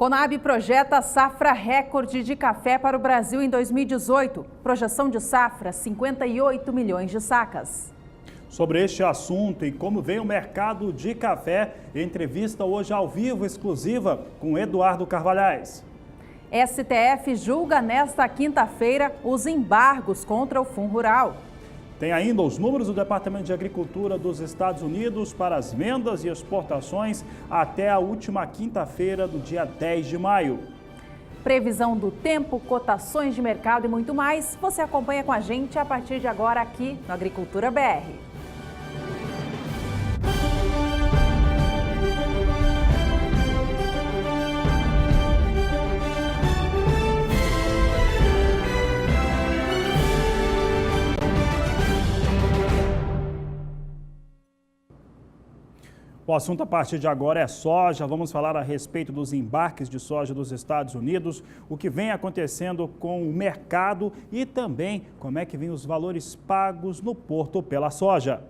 Conab projeta safra recorde de café para o Brasil em 2018. Projeção de safra, 58 milhões de sacas. Sobre este assunto e como vem o mercado de café, entrevista hoje ao vivo exclusiva com Eduardo Carvalhais. STF julga nesta quinta-feira os embargos contra o Fundo Rural. Tem ainda os números do Departamento de Agricultura dos Estados Unidos para as vendas e exportações até a última quinta-feira do dia 10 de maio. Previsão do tempo, cotações de mercado e muito mais, você acompanha com a gente a partir de agora aqui no Agricultura BR. O assunto a partir de agora é soja. Vamos falar a respeito dos embarques de soja dos Estados Unidos, o que vem acontecendo com o mercado e também como é que vêm os valores pagos no porto pela soja.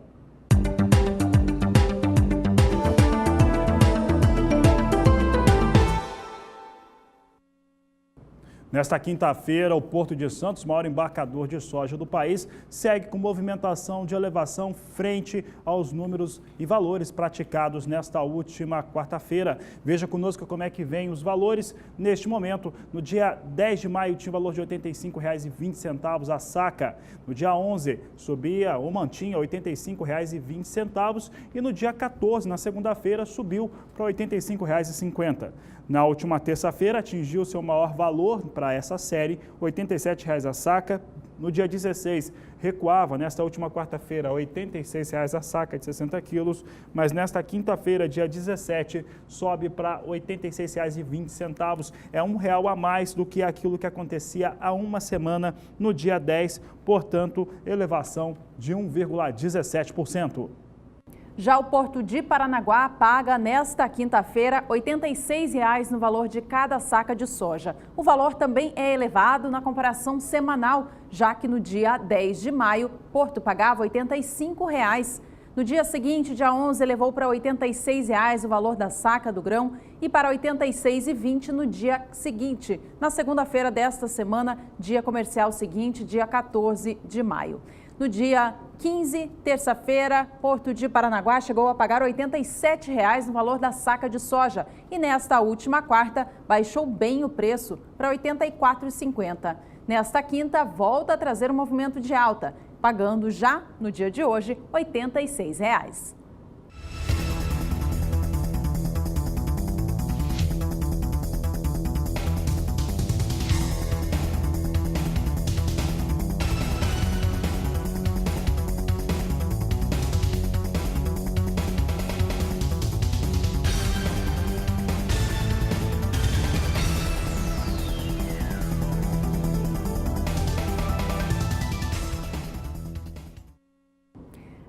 Nesta quinta-feira, o Porto de Santos, maior embarcador de soja do país, segue com movimentação de elevação frente aos números e valores praticados nesta última quarta-feira. Veja conosco como é que vem os valores neste momento. No dia 10 de maio tinha o valor de R$ 85,20 a saca. No dia 11 subia ou mantinha R$ 85,20 e no dia 14, na segunda-feira, subiu para R$ 85,50. Na última terça-feira atingiu seu maior valor para essa série, R$ 87,00 a saca. No dia 16, recuava, nesta última quarta-feira, R$ 86,00 a saca de 60 quilos, mas nesta quinta-feira, dia 17, sobe para R$ 86,20. É R$1 a mais do que aquilo que acontecia há uma semana, no dia 10, portanto, elevação de 1,17%. Já o Porto de Paranaguá paga nesta quinta-feira R$ 86,00 no valor de cada saca de soja. O valor também é elevado na comparação semanal, já que no dia 10 de maio, Porto pagava R$ 85,00. No dia seguinte, dia 11, elevou para R$ 86,00 o valor da saca do grão e para R$ 86,20 no dia seguinte, na segunda-feira desta semana, dia comercial seguinte, dia 14 de maio. No dia 15, terça-feira, Porto de Paranaguá chegou a pagar R$ 87,00 no valor da saca de soja e nesta última quarta baixou bem o preço para R$ 84,50. Nesta quinta, volta a trazer um movimento de alta, pagando já no dia de hoje R$ 86,00.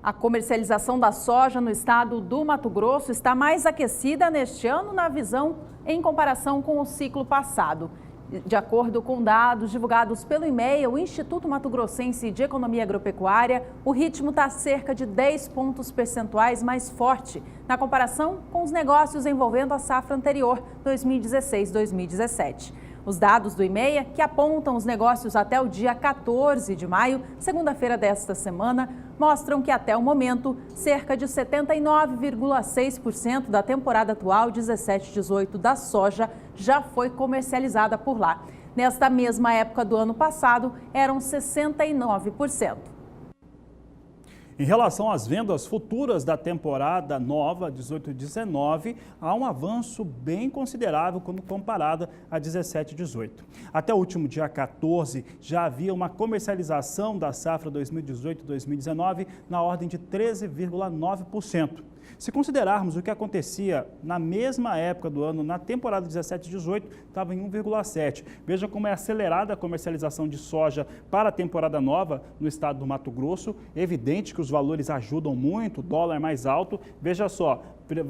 A comercialização da soja no estado do Mato Grosso está mais aquecida neste ano na visão em comparação com o ciclo passado. De acordo com dados divulgados pelo IMEA, o Instituto Mato Grossense de Economia Agropecuária, o ritmo está cerca de 10 pontos percentuais mais forte na comparação com os negócios envolvendo a safra anterior, 2016-2017. Os dados do IMEA, que apontam os negócios até o dia 14 de maio, segunda-feira desta semana, mostram que até o momento, cerca de 79,6% da temporada atual 17-18 da soja já foi comercializada por lá. Nesta mesma época do ano passado, eram 69%. Em relação às vendas futuras da temporada nova 18-19, há um avanço bem considerável quando comparada a 17-18. Até o último dia 14, já havia uma comercialização da safra 2018-2019 na ordem de 13,9%. Se considerarmos o que acontecia na mesma época do ano, na temporada 17-18, estava em 1,7%. Veja como é acelerada a comercialização de soja para a temporada nova no estado do Mato Grosso. Evidente que os valores ajudam muito, o dólar mais alto. Veja só,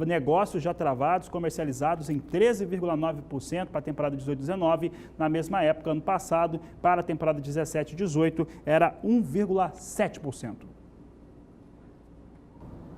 negócios já travados, comercializados em 13,9% para a temporada 18-19. Na mesma época, ano passado, para a temporada 17-18, era 1,7%.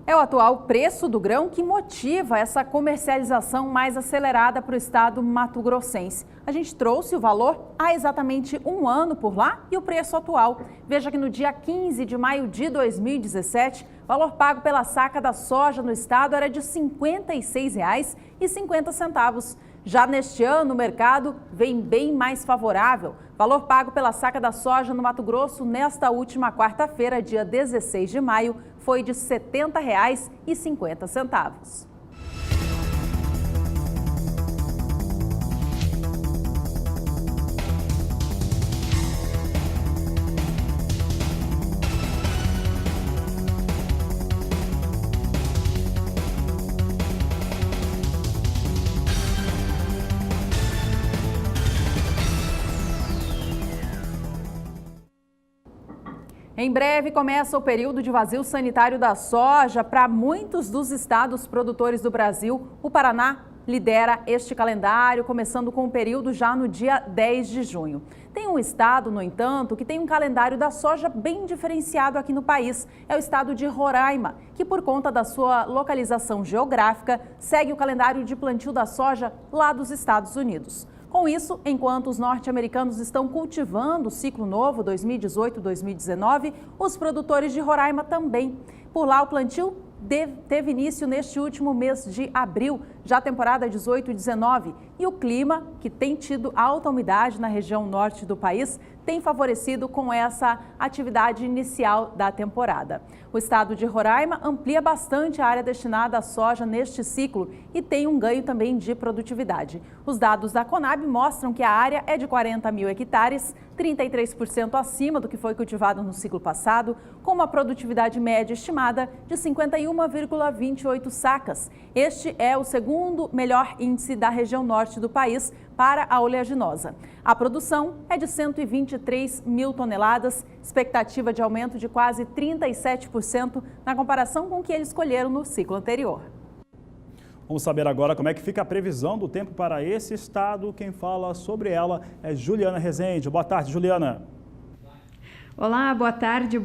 É o atual preço do grão que motiva essa comercialização mais acelerada para o estado mato-grossense. A gente trouxe o valor há exatamente um ano por lá e o preço atual. Veja que no dia 15 de maio de 2017, o valor pago pela saca da soja no estado era de R$ 56,50. Já neste ano, o mercado vem bem mais favorável. O valor pago pela saca da soja no Mato Grosso nesta última quarta-feira, dia 16 de maio, foi de R$ 70,50. Em breve começa o período de vazio sanitário da soja para muitos dos estados produtores do Brasil. O Paraná lidera este calendário, começando com o período já no dia 10 de junho. Tem um estado, no entanto, que tem um calendário da soja bem diferenciado aqui no país. É o estado de Roraima, que por conta da sua localização geográfica, segue o calendário de plantio da soja lá dos Estados Unidos. Com isso, enquanto os norte-americanos estão cultivando o ciclo novo 2018-2019, os produtores de Roraima também. Por lá, o plantio teve início neste último mês de abril, já a temporada 18-19. E o clima, que tem tido alta umidade na região norte do país, tem favorecido com essa atividade inicial da temporada. O estado de Roraima amplia bastante a área destinada à soja neste ciclo e tem um ganho também de produtividade. Os dados da Conab mostram que a área é de 40 mil hectares, 33% acima do que foi cultivado no ciclo passado, com uma produtividade média estimada de 51,28 sacas. Este é o segundo melhor índice da região norte do país para a oleaginosa. A produção é de 123 mil toneladas, expectativa de aumento de quase 37% na comparação com o que eles colheram no ciclo anterior. Vamos saber agora como é que fica a previsão do tempo para esse estado. Quem fala sobre ela é Juliana Rezende. Boa tarde, Juliana. Olá, boa tarde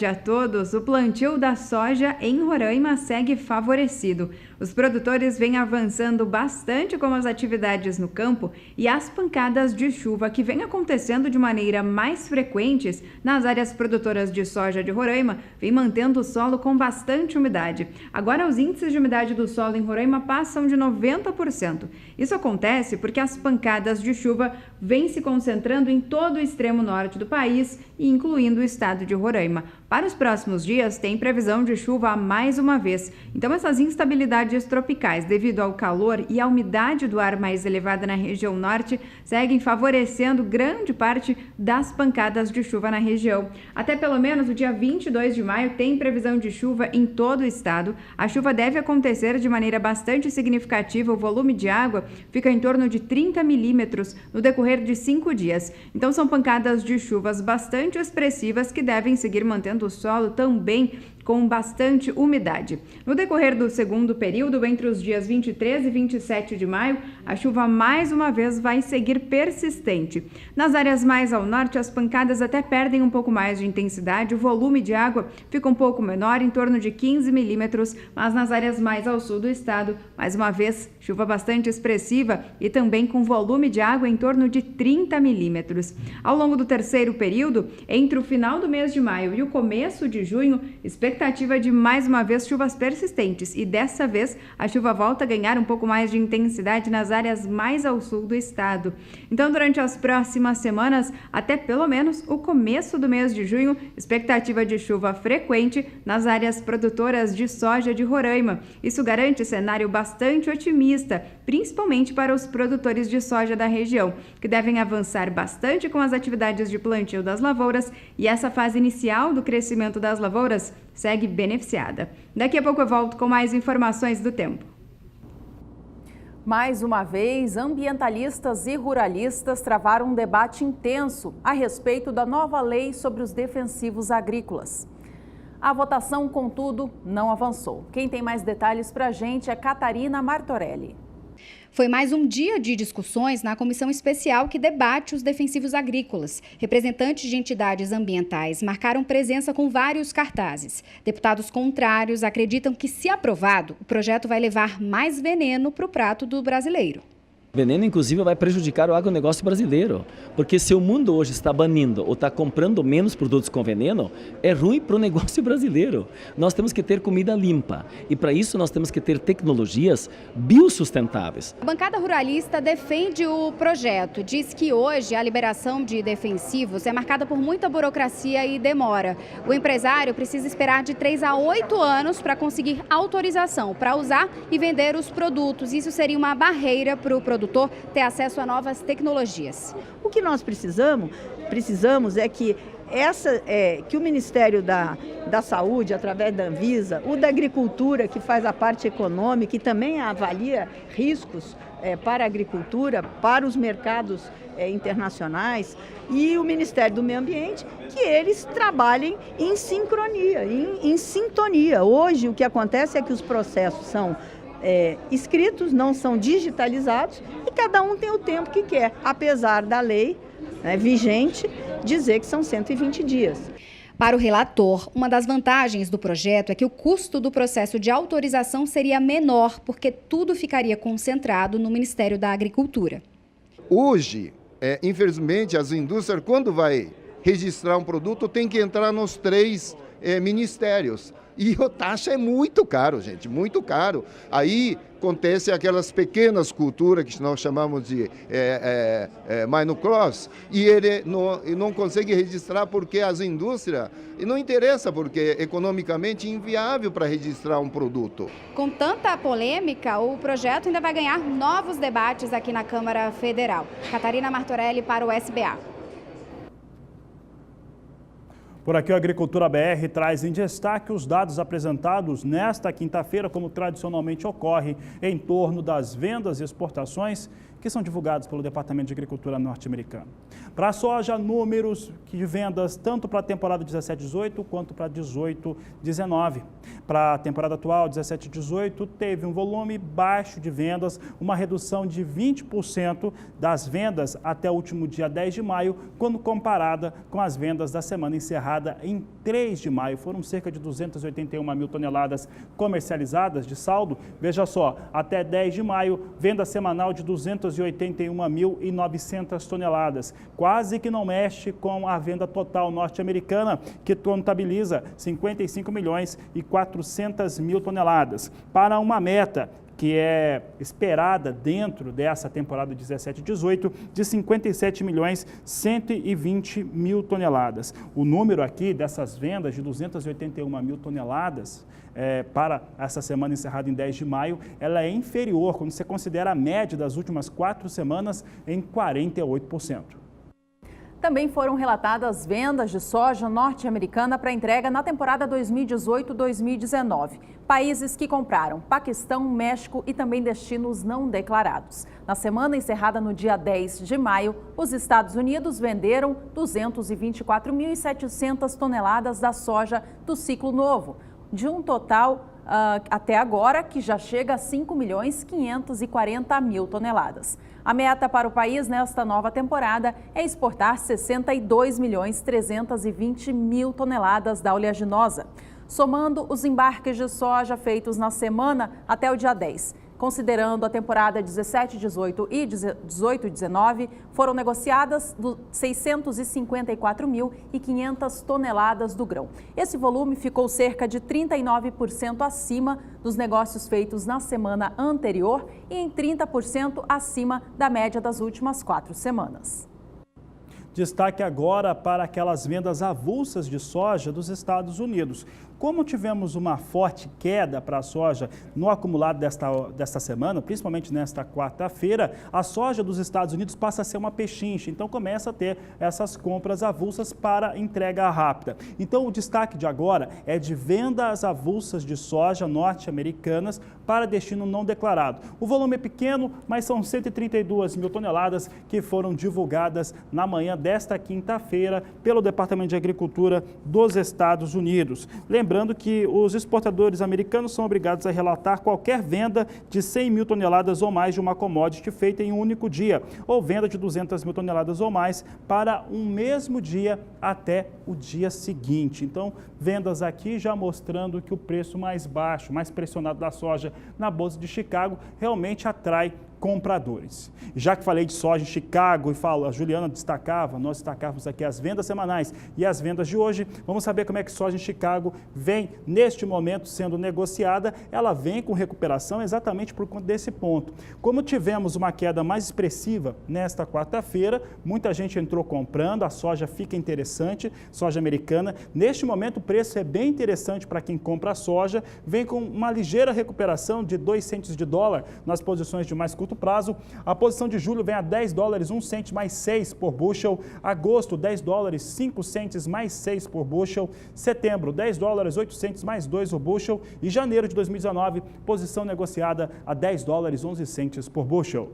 a todos. O plantio da soja em Roraima segue favorecido. Os produtores vêm avançando bastante com as atividades no campo e as pancadas de chuva que vêm acontecendo de maneira mais frequentes nas áreas produtoras de soja de Roraima vêm mantendo o solo com bastante umidade. Agora, os índices de umidade do solo em Roraima passam de 90%. Isso acontece porque as pancadas de chuva vêm se concentrando em todo o extremo norte do país, incluindo o estado de Roraima. Para os próximos dias, tem previsão de chuva mais uma vez. Então, essas instabilidades tropicais, devido ao calor e à umidade do ar mais elevada na região norte, seguem favorecendo grande parte das pancadas de chuva na região. Até pelo menos o dia 22 de maio tem previsão de chuva em todo o estado. A chuva deve acontecer de maneira bastante significativa. O volume de água fica em torno de 30 milímetros no decorrer de 5 dias. Então, são pancadas de chuvas bastante expressivas que devem seguir mantendo o solo também com bastante umidade. No decorrer do segundo período, entre os dias 23 e 27 de maio, a chuva mais uma vez vai seguir persistente. Nas áreas mais ao norte, as pancadas até perdem um pouco mais de intensidade, o volume de água fica um pouco menor, em torno de 15 milímetros, mas nas áreas mais ao sul do estado, mais uma vez, chuva bastante expressiva e também com volume de água em torno de 30 milímetros. Ao longo do terceiro período, entre o final do mês de maio e o começo de junho, expectativa de mais uma vez chuvas persistentes e dessa vez a chuva volta a ganhar um pouco mais de intensidade nas áreas mais ao sul do estado. Então, durante as próximas semanas, até pelo menos o começo do mês de junho, expectativa de chuva frequente nas áreas produtoras de soja de Roraima. Isso garante cenário bastante otimista, principalmente para os produtores de soja da região, que devem avançar bastante com as atividades de plantio das lavouras e essa fase inicial do crescimento das lavouras segue beneficiada. Daqui a pouco eu volto com mais informações do tempo. Mais uma vez, ambientalistas e ruralistas travaram um debate intenso a respeito da nova lei sobre os defensivos agrícolas. A votação, contudo, não avançou. Quem tem mais detalhes para a gente é Catarina Martorelli. Foi mais um dia de discussões na comissão especial que debate os defensivos agrícolas. Representantes de entidades ambientais marcaram presença com vários cartazes. Deputados contrários acreditam que, se aprovado, o projeto vai levar mais veneno para o prato do brasileiro. Veneno, inclusive, vai prejudicar o agronegócio brasileiro, porque se o mundo hoje está banindo ou está comprando menos produtos com veneno, é ruim para o negócio brasileiro. Nós temos que ter comida limpa e, para isso, nós temos que ter tecnologias biossustentáveis. A bancada ruralista defende o projeto. Diz que hoje a liberação de defensivos é marcada por muita burocracia e demora. O empresário precisa esperar de 3 a 8 anos para conseguir autorização para usar e vender os produtos. Isso seria uma barreira para o produtor ter acesso a novas tecnologias. O que nós precisamos é que que o Ministério da Saúde, através da Anvisa, o da Agricultura, que faz a parte econômica e também avalia riscos para a agricultura, para os mercados internacionais, e o Ministério do Meio Ambiente, que eles trabalhem em sincronia, em sintonia. Hoje, o que acontece é que os processos são escritos, não são digitalizados e cada um tem o tempo que quer, apesar da lei vigente dizer que são 120 dias. Para o relator, uma das vantagens do projeto é que o custo do processo de autorização seria menor, porque tudo ficaria concentrado no Ministério da Agricultura. Hoje, infelizmente, as indústrias, quando vai registrar um produto, tem que entrar nos 3 ministérios. E a taxa é muito caro, gente, muito caro. Aí acontece aquelas pequenas culturas que nós chamamos de monocross, e ele não consegue registrar porque as indústrias, e não interessa porque economicamente é inviável para registrar um produto. Com tanta polêmica, o projeto ainda vai ganhar novos debates aqui na Câmara Federal. Catarina Martorelli para o SBA. Por aqui, o Agricultura BR traz em destaque os dados apresentados nesta quinta-feira, como tradicionalmente ocorre, em torno das vendas e exportações que são divulgados pelo Departamento de Agricultura norte-americano. Para a soja, números de vendas tanto para a temporada 17-18 quanto para 18-19. Para a temporada atual, 17-18, teve um volume baixo de vendas, uma redução de 20% das vendas até o último dia 10 de maio, quando comparada com as vendas da semana encerrada em 3 de maio. Foram cerca de 281 mil toneladas comercializadas de saldo. Veja só, até 10 de maio, venda semanal de 281.900 toneladas. Quase que não mexe com a venda total norte-americana, que contabiliza 55 milhões e 400 mil toneladas. Para uma meta que é esperada dentro dessa temporada 17-18, de 57 milhões 120 mil toneladas. O número aqui dessas vendas de 281 mil toneladas para essa semana encerrada em 10 de maio, ela é inferior, quando você considera a média das últimas 4 semanas, em 48%. Também foram relatadas vendas de soja norte-americana para entrega na temporada 2018-2019. Países que compraram: Paquistão, México e também destinos não declarados. Na semana encerrada no dia 10 de maio, os Estados Unidos venderam 224.700 toneladas da soja do ciclo novo, de um total até agora que já chega a 5.540.000 toneladas. A meta para o país nesta nova temporada é exportar 62.320.000 toneladas da oleaginosa, somando os embarques de soja feitos na semana até o dia 10. Considerando a temporada 17-18 e 18-19, foram negociadas 654.500 toneladas do grão. Esse volume ficou cerca de 39% acima dos negócios feitos na semana anterior e em 30% acima da média das últimas 4 semanas. Destaque agora para aquelas vendas avulsas de soja dos Estados Unidos. Como tivemos uma forte queda para a soja no acumulado desta semana, principalmente nesta quarta-feira, a soja dos Estados Unidos passa a ser uma pechincha, então começa a ter essas compras avulsas para entrega rápida. Então o destaque de agora é de vendas avulsas de soja norte-americanas para destino não declarado. O volume é pequeno, mas são 132 mil toneladas que foram divulgadas na manhã desta quinta-feira pelo Departamento de Agricultura dos Estados Unidos. Lembrando lembrando que os exportadores americanos são obrigados a relatar qualquer venda de 100 mil toneladas ou mais de uma commodity feita em um único dia, ou venda de 200 mil toneladas ou mais para um mesmo dia até o dia seguinte. Então, vendas aqui já mostrando que o preço mais baixo, mais pressionado da soja na Bolsa de Chicago realmente atrai compradores. Já que falei de soja em Chicago e a Juliana nós destacávamos aqui as vendas semanais e as vendas de hoje, vamos saber como é que soja em Chicago vem neste momento sendo negociada. Ela vem com recuperação exatamente por conta desse ponto. Como tivemos uma queda mais expressiva nesta quarta-feira, muita gente entrou comprando, a soja fica interessante, soja americana. Neste momento o preço é bem interessante para quem compra a soja, vem com uma ligeira recuperação de 2 centes de dólar nas posições de mais curto prazo. A posição de julho vem a 10 dólares, 1 cento mais 6 por bushel. Agosto, 10 dólares, 5 centes mais 6 por bushel. Setembro, 10 dólares, 8 centes mais 2 por bushel. E janeiro de 2019, posição negociada a 10 dólares, 11 centes por bushel.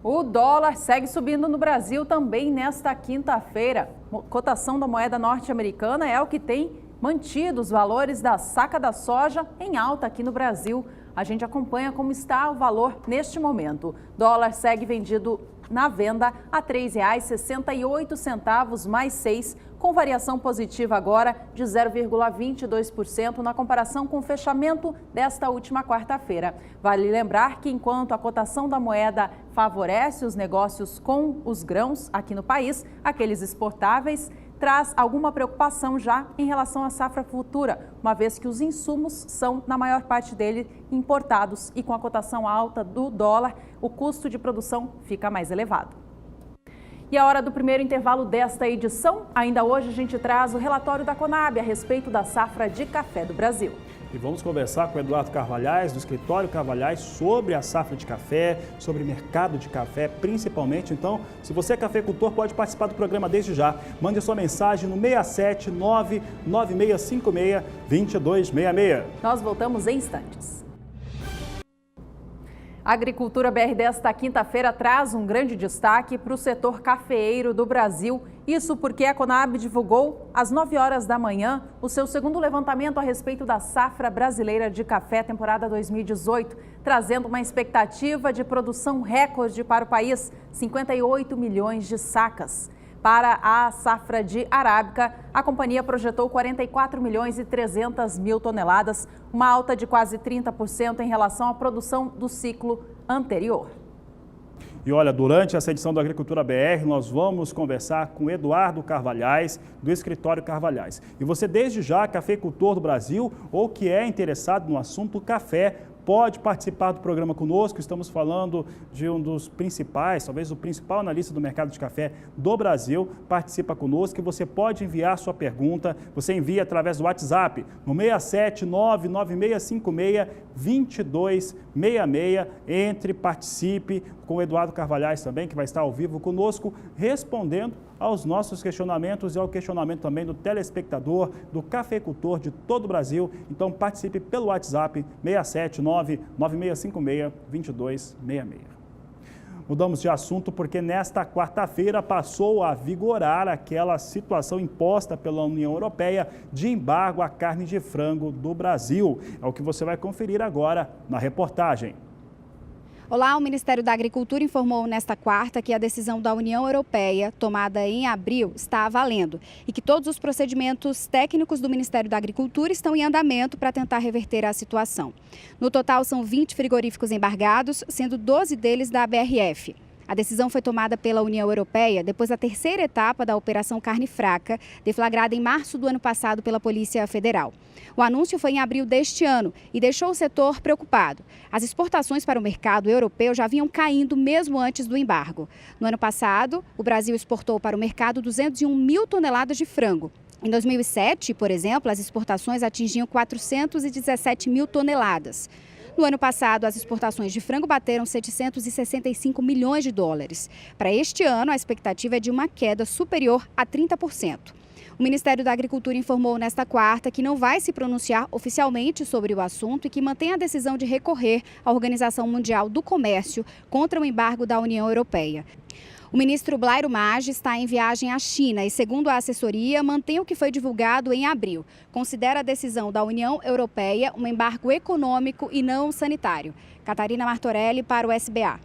O dólar segue subindo no Brasil também nesta quinta-feira. Cotação da moeda norte-americana é o que tem mantido os valores da saca da soja em alta aqui no Brasil. A gente acompanha como está o valor neste momento. Dólar segue vendido na venda a R$ 3,68 mais 6, com variação positiva agora de 0,22% na comparação com o fechamento desta última quarta-feira. Vale lembrar que enquanto a cotação da moeda favorece os negócios com os grãos aqui no país, aqueles exportáveis, traz alguma preocupação já em relação à safra futura, uma vez que os insumos são, na maior parte dele, importados e com a cotação alta do dólar, o custo de produção fica mais elevado. E a hora do primeiro intervalo desta edição, ainda hoje a gente traz o relatório da Conab a respeito da safra de café do Brasil. E vamos conversar com o Eduardo Carvalhais, do Escritório Carvalhais, sobre a safra de café, sobre mercado de café, principalmente. Então, se você é cafeicultor, pode participar do programa desde já. Mande a sua mensagem no 67996562266. Nós voltamos em instantes. A Agricultura BR desta quinta-feira traz um grande destaque para o setor cafeeiro do Brasil. Isso porque a Conab divulgou, às 9 horas da manhã, o seu segundo levantamento a respeito da safra brasileira de café temporada 2018, trazendo uma expectativa de produção recorde para o país, 58 milhões de sacas. Para a safra de arábica, a companhia projetou 44 milhões e 300 mil toneladas, uma alta de quase 30% em relação à produção do ciclo anterior. E olha, durante essa edição da Agricultura BR, nós vamos conversar com Eduardo Carvalhais, do Escritório Carvalhais. E você, desde já, cafeicultor do Brasil ou que é interessado no assunto café, pode participar do programa conosco. Estamos falando de um dos principais, talvez o principal analista do mercado de café do Brasil. Participa conosco e você pode enviar sua pergunta. Você envia através do WhatsApp no 67996562266. Entre, participe com o Eduardo Carvalhais também, que vai estar ao vivo conosco, respondendo aos nossos questionamentos e ao questionamento também do telespectador, do cafeicultor de todo o Brasil. Então participe pelo WhatsApp 67996562266. Mudamos de assunto porque nesta quarta-feira passou a vigorar aquela situação imposta pela União Europeia de embargo à carne de frango do Brasil. É o que você vai conferir agora na reportagem. Olá, o Ministério da Agricultura informou nesta quarta que a decisão da União Europeia, tomada em abril, está valendo e que todos os procedimentos técnicos do Ministério da Agricultura estão em andamento para tentar reverter a situação. No total, são 20 frigoríficos embargados, sendo 12 deles da BRF. A decisão foi tomada pela União Europeia depois da terceira etapa da Operação Carne Fraca, deflagrada em março do ano passado pela Polícia Federal. O anúncio foi em abril deste ano e deixou o setor preocupado. As exportações para o mercado europeu já vinham caindo mesmo antes do embargo. No ano passado, o Brasil exportou para o mercado 201 mil toneladas de frango. Em 2007, por exemplo, as exportações atingiam 417 mil toneladas. No ano passado, as exportações de frango bateram 765 milhões de dólares. Para este ano, a expectativa é de uma queda superior a 30%. O Ministério da Agricultura informou nesta quarta que não vai se pronunciar oficialmente sobre o assunto e que mantém a decisão de recorrer à Organização Mundial do Comércio contra o embargo da União Europeia. O ministro Blairo Maggi está em viagem à China e, segundo a assessoria, mantém o que foi divulgado em abril. Considera a decisão da União Europeia um embargo econômico e não sanitário. Catarina Martorelli para o SBA.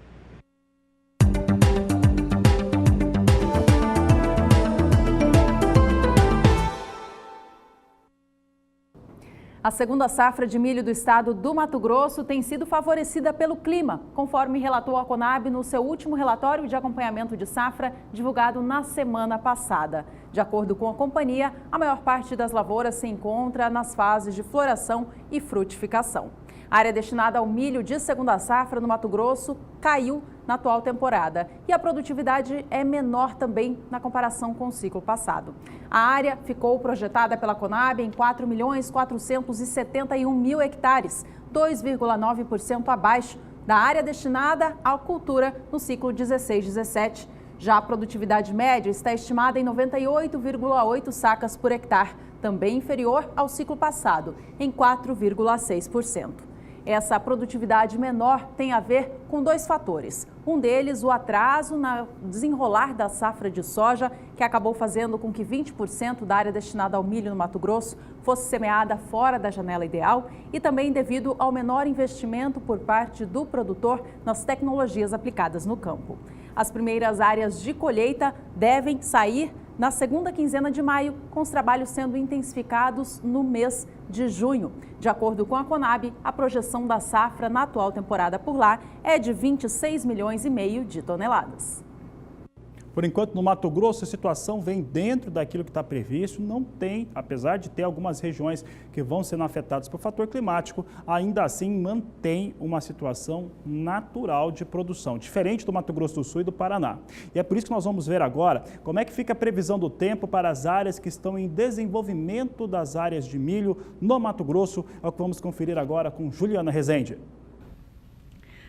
A segunda safra de milho do estado do Mato Grosso tem sido favorecida pelo clima, conforme relatou a Conab no seu último relatório de acompanhamento de safra divulgado na semana passada. De acordo com a companhia, a maior parte das lavouras se encontra nas fases de floração e frutificação. A área destinada ao milho de segunda safra no Mato Grosso caiu na atual temporada e a produtividade é menor também na comparação com o ciclo passado. A área ficou projetada pela Conab em 4.471.000 hectares, 2,9% abaixo da área destinada à cultura no ciclo 16-17. Já a produtividade média está estimada em 98,8 sacas por hectare, também inferior ao ciclo passado, em 4,6%. Essa produtividade menor tem a ver com dois fatores. Um deles, o atraso no desenrolar da safra de soja, que acabou fazendo com que 20% da área destinada ao milho no Mato Grosso fosse semeada fora da janela ideal e também devido ao menor investimento por parte do produtor nas tecnologias aplicadas no campo. As primeiras áreas de colheita devem sair na segunda quinzena de maio, com os trabalhos sendo intensificados no mês de junho. De acordo com a Conab, a projeção da safra na atual temporada por lá é de 26,5 milhões de toneladas. Por enquanto, no Mato Grosso, a situação vem dentro daquilo que está previsto. Não tem, apesar de ter algumas regiões que vão sendo afetadas por fator climático, ainda assim mantém uma situação natural de produção, diferente do Mato Grosso do Sul e do Paraná. E é por isso que nós vamos ver agora como é que fica a previsão do tempo para as áreas que estão em desenvolvimento das áreas de milho no Mato Grosso. É o que vamos conferir agora com Juliana Rezende.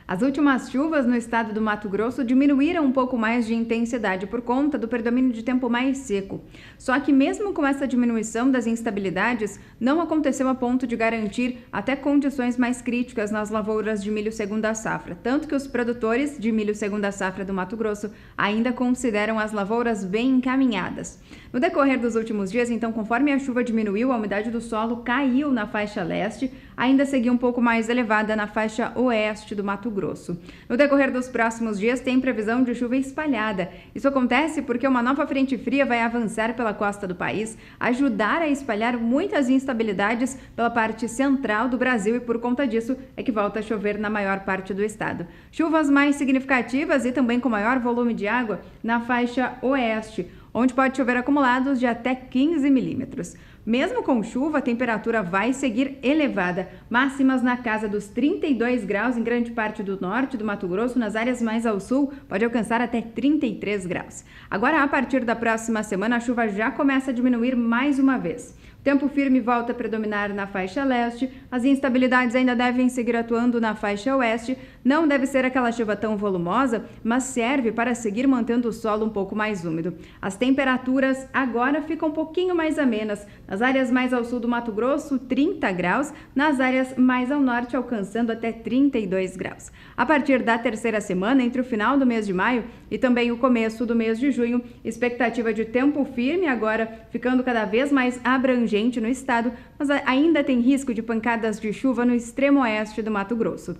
As últimas chuvas no estado do Mato Grosso diminuíram um pouco mais de intensidade por conta do predomínio de tempo mais seco. Só que mesmo com essa diminuição das instabilidades, não aconteceu a ponto de garantir até condições mais críticas nas lavouras de milho segunda safra. Tanto que os produtores de milho segunda safra do Mato Grosso ainda consideram as lavouras bem encaminhadas. No decorrer dos últimos dias, então, conforme a chuva diminuiu, a umidade do solo caiu na faixa leste, ainda seguiu um pouco mais elevada na faixa oeste do Mato Grosso. No decorrer dos próximos dias, tem previsão de chuva espalhada. Isso acontece porque uma nova frente fria vai avançar pela costa do país, ajudar a espalhar muitas instabilidades pela parte central do Brasil e por conta disso é que volta a chover na maior parte do estado. Chuvas mais significativas e também com maior volume de água na faixa oeste, onde pode chover acumulados de até 15 milímetros. Mesmo com chuva, a temperatura vai seguir elevada, máximas na casa dos 32 graus em grande parte do norte do Mato Grosso, nas áreas mais ao sul, pode alcançar até 33 graus. Agora, a partir da próxima semana, a chuva já começa a diminuir mais uma vez. O tempo firme volta a predominar na faixa leste, as instabilidades ainda devem seguir atuando na faixa oeste, não deve ser aquela chuva tão volumosa, mas serve para seguir mantendo o solo um pouco mais úmido. As temperaturas agora ficam um pouquinho mais amenas, nas áreas mais ao sul do Mato Grosso, 30 graus, nas áreas mais ao norte, alcançando até 32 graus. A partir da terceira semana, entre o final do mês de maio e também o começo do mês de junho, expectativa de tempo firme agora ficando cada vez mais abrangente no estado, mas ainda tem risco de pancadas de chuva no extremo oeste do Mato Grosso.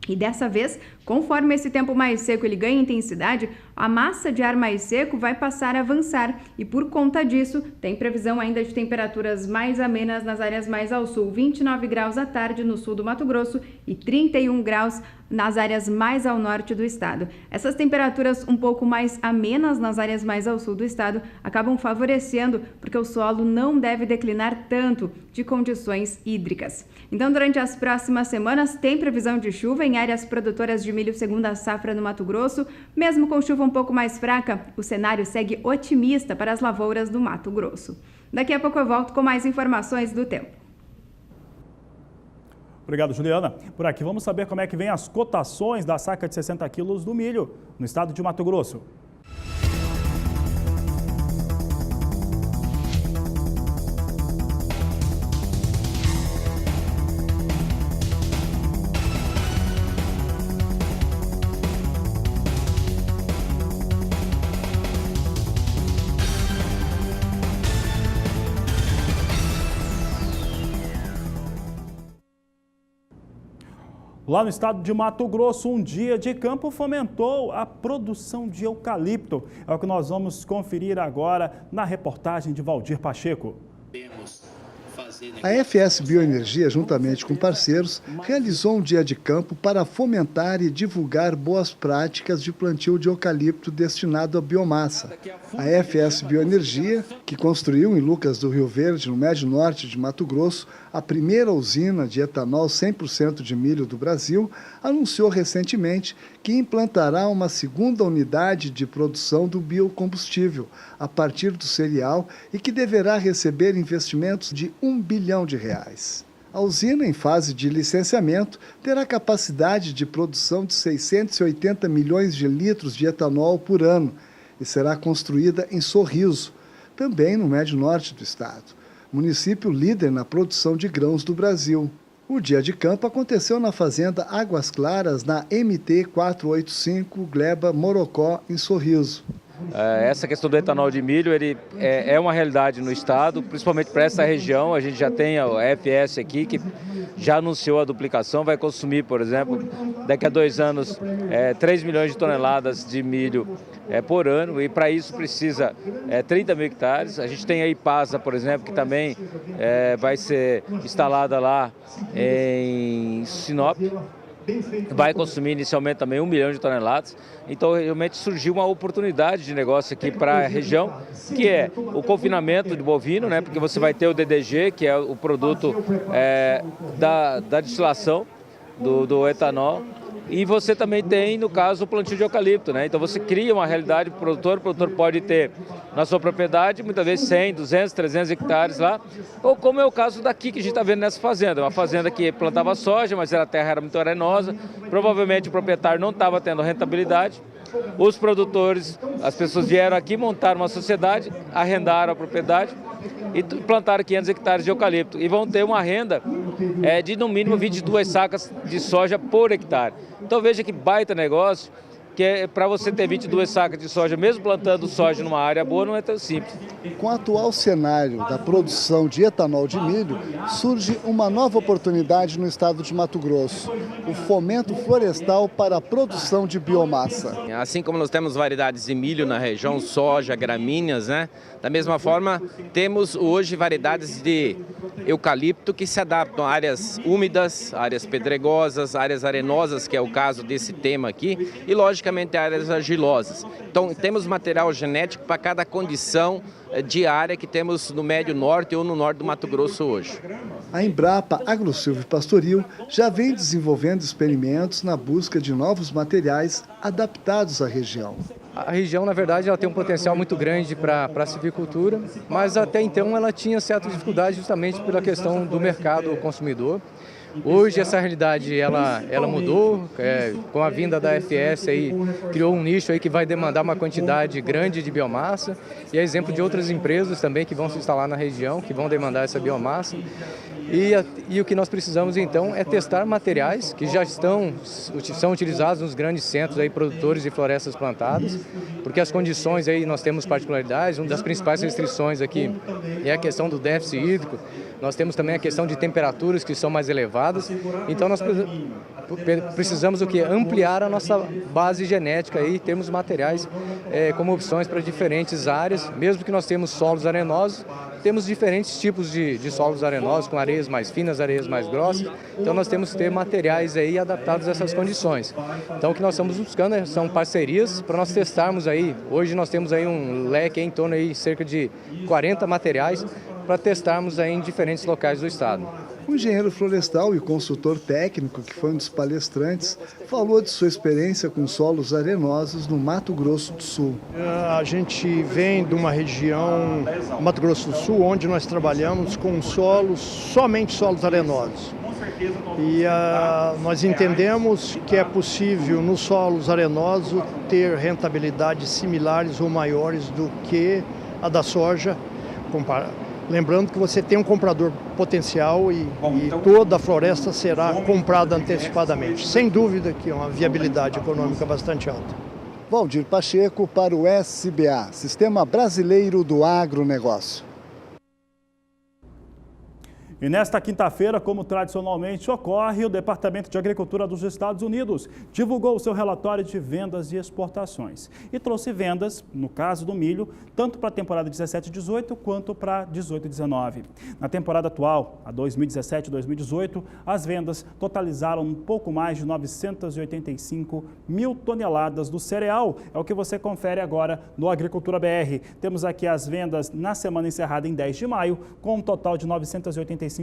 E dessa vez, conforme esse tempo mais seco ele ganha intensidade, a massa de ar mais seco vai passar a avançar e por conta disso tem previsão ainda de temperaturas mais amenas nas áreas mais ao sul, 29 graus à tarde no sul do Mato Grosso e 31 graus nas áreas mais ao norte do estado. Essas temperaturas um pouco mais amenas nas áreas mais ao sul do estado acabam favorecendo porque o solo não deve declinar tanto de condições hídricas. Então, durante as próximas semanas, tem previsão de chuva em áreas produtoras de milho segunda safra no Mato Grosso. Mesmo com chuva um pouco mais fraca, o cenário segue otimista para as lavouras do Mato Grosso. Daqui a pouco eu volto com mais informações do tempo. Obrigado, Juliana. Por aqui vamos saber como é que vem as cotações da saca de 60 quilos do milho no estado de Mato Grosso. Lá no estado de Mato Grosso, um dia de campo fomentou a produção de eucalipto. É o que nós vamos conferir agora na reportagem de Valdir Pacheco. A FS Bioenergia, juntamente com parceiros, realizou um dia de campo para fomentar e divulgar boas práticas de plantio de eucalipto destinado à biomassa. A FS Bioenergia, que construiu em Lucas do Rio Verde, no Médio Norte de Mato Grosso, a primeira usina de etanol 100% de milho do Brasil, anunciou recentemente que implantará uma segunda unidade de produção do biocombustível a partir do cereal e que deverá receber investimentos de R$1 bilhão. A usina, em fase de licenciamento, terá capacidade de produção de 680 milhões de litros de etanol por ano e será construída em Sorriso, também no Médio Norte do estado, município líder na produção de grãos do Brasil. O dia de campo aconteceu na fazenda Águas Claras, na MT 485 Gleba Morocó, em Sorriso. Essa questão do etanol de milho é uma realidade no estado, principalmente para essa região. A gente já tem a FS aqui que já anunciou a duplicação, vai consumir, por exemplo, daqui a 2 anos, 3 milhões de toneladas de milho por ano, e para isso precisa 30 mil hectares. A gente tem a Ipasa, por exemplo, que também vai ser instalada lá em Sinop. Vai consumir inicialmente também 1 milhão de toneladas. Então, realmente surgiu uma oportunidade de negócio aqui para a região, que é o confinamento de bovino, né? Porque você vai ter o DDG, que é o produto da destilação do etanol. E você também tem, no caso, o plantio de eucalipto, né? Então você cria uma realidade para o produtor pode ter na sua propriedade, muitas vezes 100, 200, 300 hectares lá, ou como é o caso daqui que a gente está vendo nessa fazenda, uma fazenda que plantava soja, mas a terra era muito arenosa, provavelmente o proprietário não estava tendo rentabilidade, os produtores, as pessoas vieram aqui, montaram uma sociedade, arrendaram a propriedade e plantaram 500 hectares de eucalipto e vão ter uma renda de no mínimo 22 sacas de soja por hectare. Então veja que baita negócio, que para você ter 22 sacas de soja, mesmo plantando soja numa área boa, não é tão simples. Com o atual cenário da produção de etanol de milho, surge uma nova oportunidade no estado de Mato Grosso, o fomento florestal para a produção de biomassa. Assim como nós temos variedades de milho na região, soja, gramíneas, né? Da mesma forma, temos hoje variedades de eucalipto que se adaptam a áreas úmidas, áreas pedregosas, áreas arenosas, que é o caso desse tema aqui, e logicamente áreas argilosas. Então temos material genético para cada condição de área que temos no Médio Norte ou no Norte do Mato Grosso hoje. A Embrapa Agrosilvo e Pastoril já vem desenvolvendo experimentos na busca de novos materiais adaptados à região. A região, na verdade, ela tem um potencial muito grande para a silvicultura, mas até então ela tinha certa dificuldade justamente pela questão do mercado consumidor. Hoje essa realidade ela mudou, com a vinda da FS aí, criou um nicho aí que vai demandar uma quantidade grande de biomassa, e é exemplo de outras empresas também que vão se instalar na região, que vão demandar essa biomassa. E o que nós precisamos então é testar materiais que já são utilizados nos grandes centros aí, produtores de florestas plantadas, porque as condições aí nós temos particularidades. Uma das principais restrições aqui é a questão do déficit hídrico. Nós temos também a questão de temperaturas que são mais elevadas. Então nós precisamos o quê? Ampliar a nossa base genética e termos materiais como opções para diferentes áreas, mesmo que nós temos solos arenosos. Temos diferentes tipos de solos arenosos, com areias mais finas, areias mais grossas. Então nós temos que ter materiais aí adaptados a essas condições. Então o que nós estamos buscando são parcerias para nós testarmos aí. Hoje nós temos aí um leque em torno aí cerca de 40 materiais para testarmos aí em diferentes locais do estado. O engenheiro florestal e consultor técnico, que foi um dos palestrantes, falou de sua experiência com solos arenosos no Mato Grosso do Sul. A gente vem de uma região, Mato Grosso do Sul, onde nós trabalhamos com somente solos arenosos. E nós entendemos que é possível nos solos arenosos ter rentabilidades similares ou maiores do que a da soja, lembrando que você tem um comprador potencial e toda a floresta será comprada antecipadamente. Sem dúvida que é uma viabilidade econômica bastante alta. Valdir Pacheco para o SBA, Sistema Brasileiro do Agronegócio. E nesta quinta-feira, como tradicionalmente ocorre, o Departamento de Agricultura dos Estados Unidos divulgou o seu relatório de vendas e exportações e trouxe vendas, no caso do milho, tanto para a temporada 17-18 quanto para 18-19. Na temporada atual, a 2017-2018, as vendas totalizaram um pouco mais de 985 mil toneladas do cereal. É o que você confere agora no Agricultura BR. Temos aqui as vendas na semana encerrada em 10 de maio, com um total de 985.700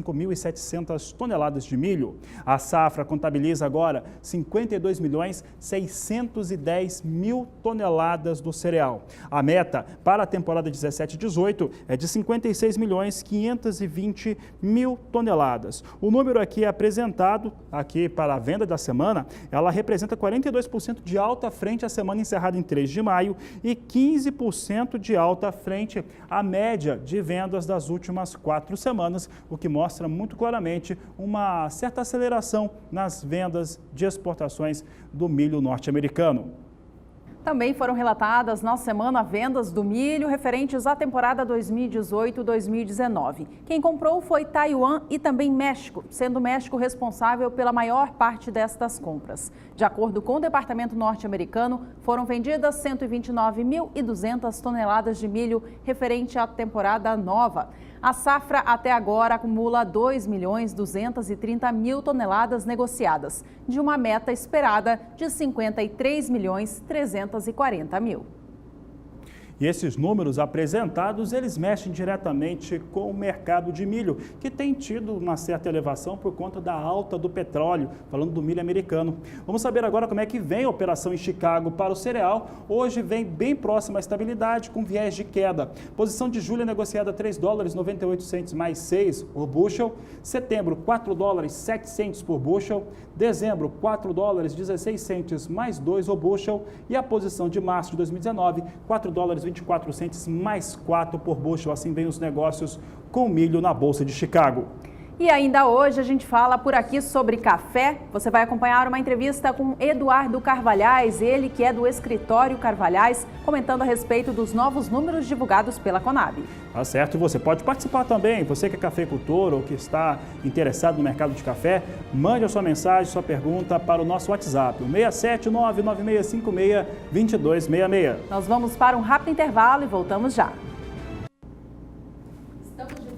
toneladas de milho. A safra contabiliza agora 52.610.000 toneladas do cereal. A meta para a temporada 17-18 é de 56.520.000 toneladas. O número aqui apresentado aqui para a venda da semana, ela representa 42% de alta frente à semana encerrada em 3 de maio e 15% de alta frente à média de vendas das últimas 4 semanas, o que mostra muito claramente uma certa aceleração nas vendas de exportações do milho norte-americano. Também foram relatadas na semana vendas do milho referentes à temporada 2018-2019. Quem comprou foi Taiwan e também México, sendo o México responsável pela maior parte destas compras. De acordo com o Departamento norte-americano, foram vendidas 129.200 toneladas de milho referente à temporada nova. A safra até agora acumula 2.230.000 toneladas negociadas, de uma meta esperada de 53.340.000. E esses números apresentados, eles mexem diretamente com o mercado de milho, que tem tido uma certa elevação por conta da alta do petróleo, falando do milho americano. Vamos saber agora como é que vem a operação em Chicago para o cereal. Hoje vem bem próxima à estabilidade, com viés de queda. Posição de julho é negociada a $3,98 mais 6 por bushel. Setembro, $4,07 por bushel. Dezembro, $4,16 mais 2 o bushel. E a posição de março de 2019, $4,24 mais 4 por bushel. Assim vem os negócios com milho na Bolsa de Chicago. E ainda hoje a gente fala por aqui sobre café. Você vai acompanhar uma entrevista com Eduardo Carvalhais, ele que é do Escritório Carvalhais, comentando a respeito dos novos números divulgados pela Conab. Tá certo, e você pode participar também, você que é cafeicultor ou que está interessado no mercado de café, mande a sua mensagem, sua pergunta para o nosso WhatsApp, o 67996562266. Nós vamos para um rápido intervalo e voltamos já.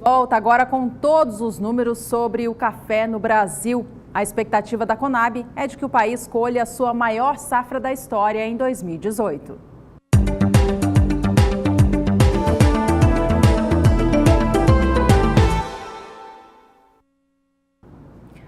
Volta agora com todos os números sobre o café no Brasil. A expectativa da Conab é de que o país colha a sua maior safra da história em 2018.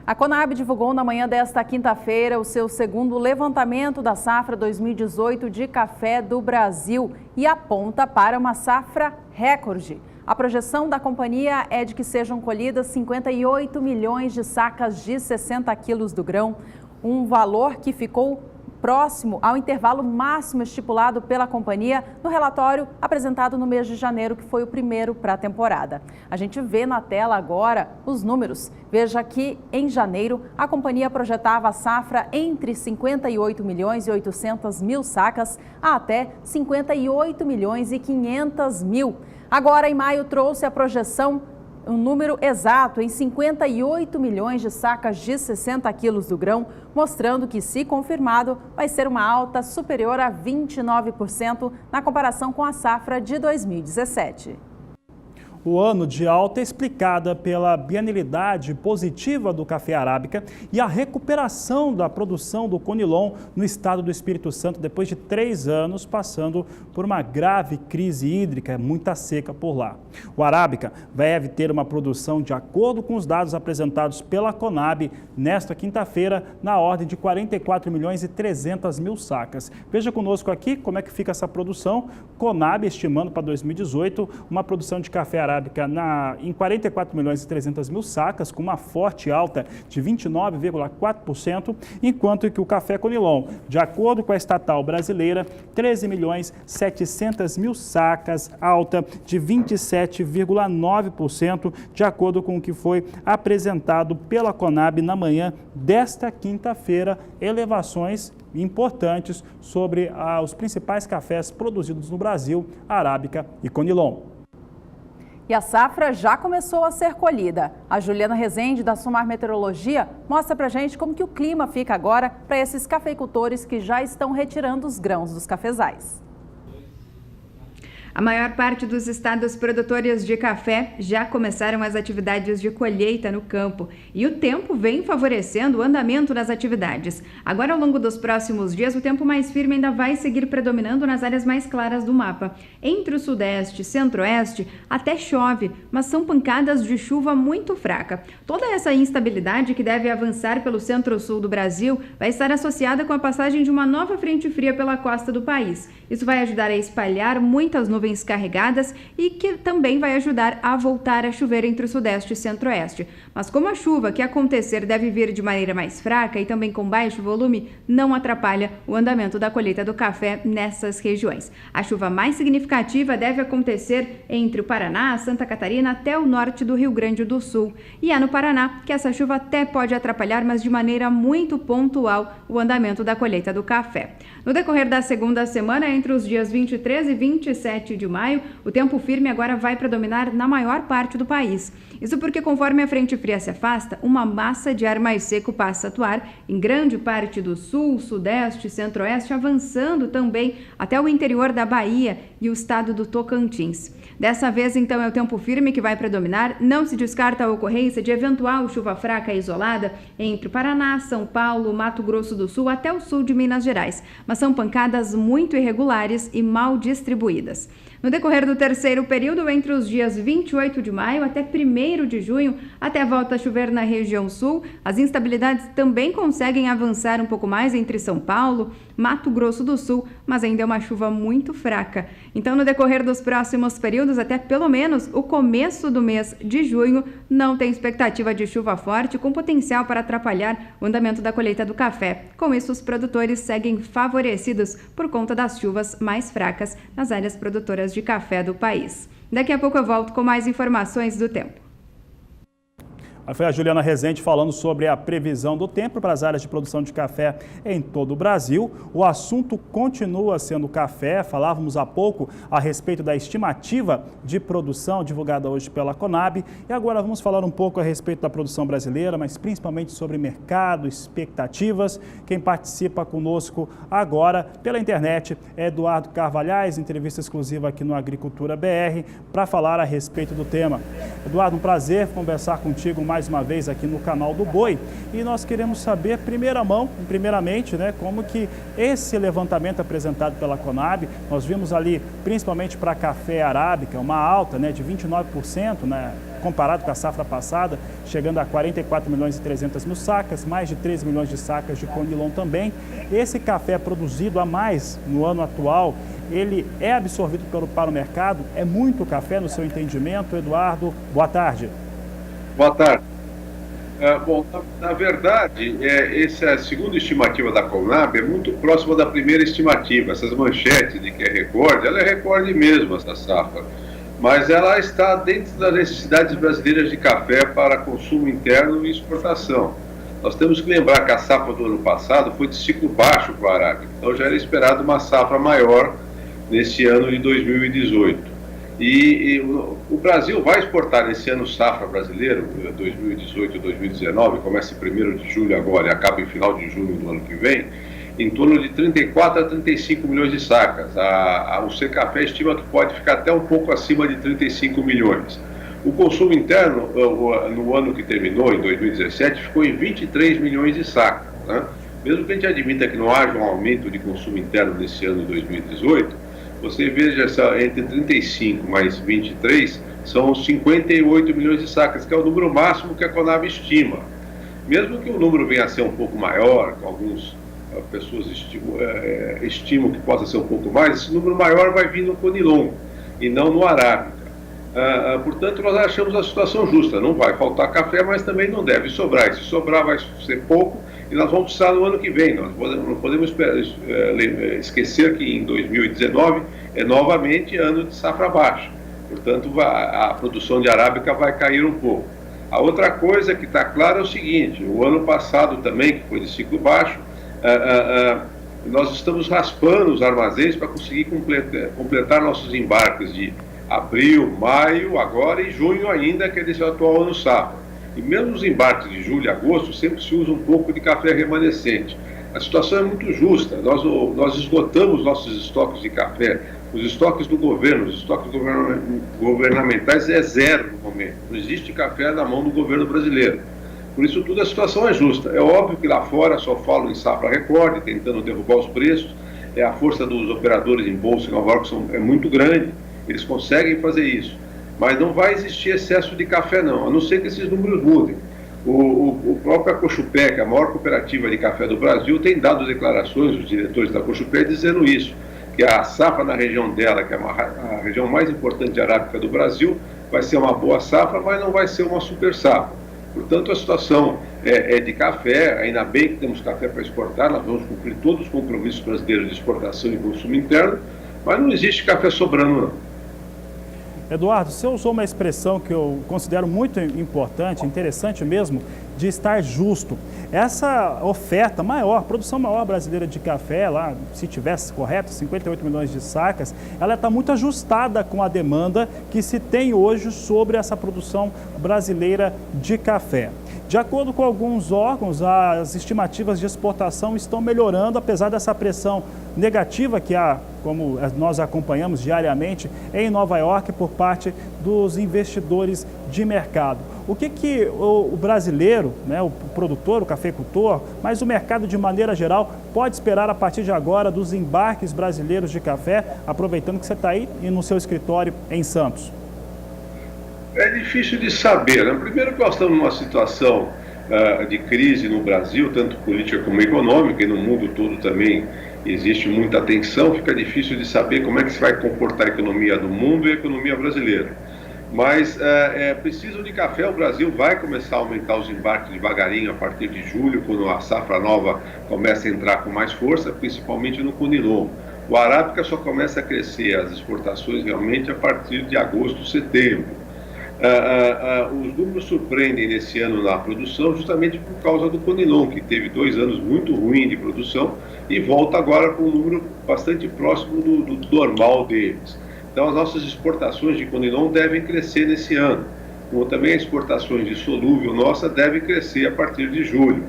A Conab divulgou na manhã desta quinta-feira o seu segundo levantamento da safra 2018 de café do Brasil e aponta para uma safra recorde. A projeção da companhia é de que sejam colhidas 58 milhões de sacas de 60 quilos do grão, um valor que ficou próximo ao intervalo máximo estipulado pela companhia no relatório apresentado no mês de janeiro, que foi o primeiro para a temporada. A gente vê na tela agora os números. Veja que em janeiro a companhia projetava a safra entre 58 milhões e 800 mil sacas a até 58 milhões e 500 mil. Agora, em maio, trouxe a projeção, um número exato, em 58 milhões de sacas de 60 quilos do grão, mostrando que, se confirmado, vai ser uma alta superior a 29% na comparação com a safra de 2017. O ano de alta é explicada pela bienalidade positiva do café arábica e a recuperação da produção do Conilon no estado do Espírito Santo depois de 3 anos passando por uma grave crise hídrica, muita seca por lá. O arábica deve ter uma produção, de acordo com os dados apresentados pela Conab, nesta quinta-feira, na ordem de 44 milhões e 300 mil sacas. Veja conosco aqui como é que fica essa produção. Conab estimando para 2018 uma produção de café arábica em 44 milhões e 300 mil sacas, com uma forte alta de 29,4%, enquanto que o café Conilon, de acordo com a estatal brasileira, 13 milhões 700 mil sacas, alta de 27,9%, de acordo com o que foi apresentado pela Conab na manhã desta quinta-feira, elevações importantes sobre os principais cafés produzidos no Brasil, arábica e Conilon. E a safra já começou a ser colhida. A Juliana Rezende, da Sumar Meteorologia, mostra pra gente como que o clima fica agora para esses cafeicultores que já estão retirando os grãos dos cafezais. A maior parte dos estados produtores de café já começaram as atividades de colheita no campo e o tempo vem favorecendo o andamento das atividades. Agora, ao longo dos próximos dias, o tempo mais firme ainda vai seguir predominando nas áreas mais claras do mapa. Entre o sudeste e centro-oeste, até chove, mas são pancadas de chuva muito fraca. Toda essa instabilidade que deve avançar pelo centro-sul do Brasil vai estar associada com a passagem de uma nova frente fria pela costa do país. Isso vai ajudar a espalhar muitas nuvens carregadas e que também vai ajudar a voltar a chover entre o sudeste e centro-oeste. Mas como a chuva que acontecer deve vir de maneira mais fraca e também com baixo volume, não atrapalha o andamento da colheita do café nessas regiões. A chuva mais significativa deve acontecer entre o Paraná, Santa Catarina até o norte do Rio Grande do Sul. E é no Paraná que essa chuva até pode atrapalhar, mas de maneira muito pontual, o andamento da colheita do café. No decorrer da segunda semana, entre os dias 23 e 27 de maio, o tempo firme agora vai predominar na maior parte do país. Isso porque, conforme a frente fria se afasta, uma massa de ar mais seco passa a atuar em grande parte do sul, sudeste e centro-oeste, avançando também até o interior da Bahia e o estado do Tocantins. Dessa vez, então, é o tempo firme que vai predominar. Não se descarta a ocorrência de eventual chuva fraca isolada entre Paraná, São Paulo, Mato Grosso do Sul até o sul de Minas Gerais, mas são pancadas muito irregulares e mal distribuídas. No decorrer do terceiro período, entre os dias 28 de maio até 1º de junho, até volta a chover na região sul, as instabilidades também conseguem avançar um pouco mais entre São Paulo, Mato Grosso do Sul, mas ainda é uma chuva muito fraca. Então, no decorrer dos próximos períodos, até pelo menos o começo do mês de junho, não tem expectativa de chuva forte com potencial para atrapalhar o andamento da colheita do café. Com isso, os produtores seguem favorecidos por conta das chuvas mais fracas nas áreas produtoras de café do país. Daqui a pouco eu volto com mais informações do tempo. Foi a Juliana Rezende falando sobre a previsão do tempo para as áreas de produção de café em todo o Brasil. O assunto continua sendo café. Falávamos há pouco a respeito da estimativa de produção divulgada hoje pela Conab. E agora vamos falar um pouco a respeito da produção brasileira, mas principalmente sobre mercado, expectativas. Quem participa conosco agora pela internet é Eduardo Carvalhais, entrevista exclusiva aqui no Agricultura BR, para falar a respeito do tema. Eduardo, um prazer conversar contigo mais uma vez aqui no canal do Boi, e nós queremos saber primeiramente, né, como que esse levantamento apresentado pela Conab, nós vimos ali principalmente para café arábica, uma alta, né, de 29%, né, comparado com a safra passada, chegando a 44 milhões e 300 mil sacas, mais de 3 milhões de sacas de Conilon também. Esse café produzido a mais no ano atual, ele é absorvido para o mercado? É muito café no seu entendimento? Eduardo, boa tarde. Boa tarde. Bom, na verdade, essa segunda estimativa da Conab é muito próxima da primeira estimativa. Essas manchetes de que é recorde, ela é recorde mesmo, essa safra. Mas ela está dentro das necessidades brasileiras de café para consumo interno e exportação. Nós temos que lembrar que a safra do ano passado foi de ciclo baixo para o arábica. Então já era esperado uma safra maior nesse ano de 2018. E o Brasil vai exportar nesse ano safra brasileiro, 2018 e 2019, começa em 1º de julho agora e acaba em final de junho do ano que vem, em torno de 34 a 35 milhões de sacas. O Secafé estima que pode ficar até um pouco acima de 35 milhões. O consumo interno, no ano que terminou, em 2017, ficou em 23 milhões de sacas, né? Mesmo que a gente admita que não haja um aumento de consumo interno nesse ano de 2018, você veja, entre 35 mais 23, são 58 milhões de sacas, que é o número máximo que a Conab estima. Mesmo que o número venha a ser um pouco maior, que algumas pessoas estimam que possa ser um pouco mais, esse número maior vai vir no Conilon e não no arábica. Portanto, nós achamos a situação justa. Não vai faltar café, mas também não deve sobrar. E se sobrar, vai ser pouco e nós vamos precisar no ano que vem. Nós não podemos esquecer que em 2019 é novamente ano de safra baixa. Portanto, a produção de arábica vai cair um pouco. A outra coisa que está clara é o seguinte: o ano passado também, que foi de ciclo baixo, nós estamos raspando os armazéns para conseguir completar nossos embarques de abril, maio, agora e junho ainda, que é desse atual ano safra. E mesmo nos embarques de julho e agosto, sempre se usa um pouco de café remanescente. A situação é muito justa, nós esgotamos nossos estoques de café, os estoques do governo, os estoques governamentais é zero no momento, não existe café na mão do governo brasileiro. Por isso tudo a situação é justa. É óbvio que lá fora só falam em safra recorde, tentando derrubar os preços, a força dos operadores em bolsa em Nova York é muito grande, eles conseguem fazer isso, mas não vai existir excesso de café não, a não ser que esses números mudem. O próprio Acochupé, que é a maior cooperativa de café do Brasil, tem dado declarações, os diretores da Acochupé, dizendo isso, que a safra na região dela, que é a região mais importante arábica do Brasil, vai ser uma boa safra, mas não vai ser uma super safra. Portanto, a situação é de café, ainda bem que temos café para exportar, nós vamos cumprir todos os compromissos brasileiros de exportação e consumo interno, mas não existe café sobrando não. Eduardo, você usou uma expressão que eu considero muito importante, interessante mesmo, de estar justo. Essa oferta maior, produção maior brasileira de café, lá, se tivesse correto, 58 milhões de sacas, ela está muito ajustada com a demanda que se tem hoje sobre essa produção brasileira de café. De acordo com alguns órgãos, as estimativas de exportação estão melhorando, apesar dessa pressão negativa que há, como nós acompanhamos diariamente, em Nova York por parte dos investidores de mercado. O que o brasileiro, né, o produtor, o cafeicultor, mas o mercado de maneira geral, pode esperar a partir de agora dos embarques brasileiros de café, aproveitando que você está aí e no seu escritório em Santos? É difícil de saber, né? Primeiro que nós estamos numa situação de crise no Brasil, tanto política como econômica, e no mundo todo também existe muita tensão, fica difícil de saber como é que se vai comportar a economia do mundo e a economia brasileira. Mas preciso de café, o Brasil vai começar a aumentar os embarques devagarinho a partir de julho, quando a safra nova começa a entrar com mais força, principalmente no Conilon. O Arábica só começa a crescer as exportações realmente a partir de agosto, setembro. Os números surpreendem nesse ano na produção justamente por causa do Conilon, que teve 2 anos muito ruins de produção e volta agora com um número bastante próximo do normal deles. Então as nossas exportações de Conilon devem crescer nesse ano, como também as exportações de solúvel nossa devem crescer a partir de julho,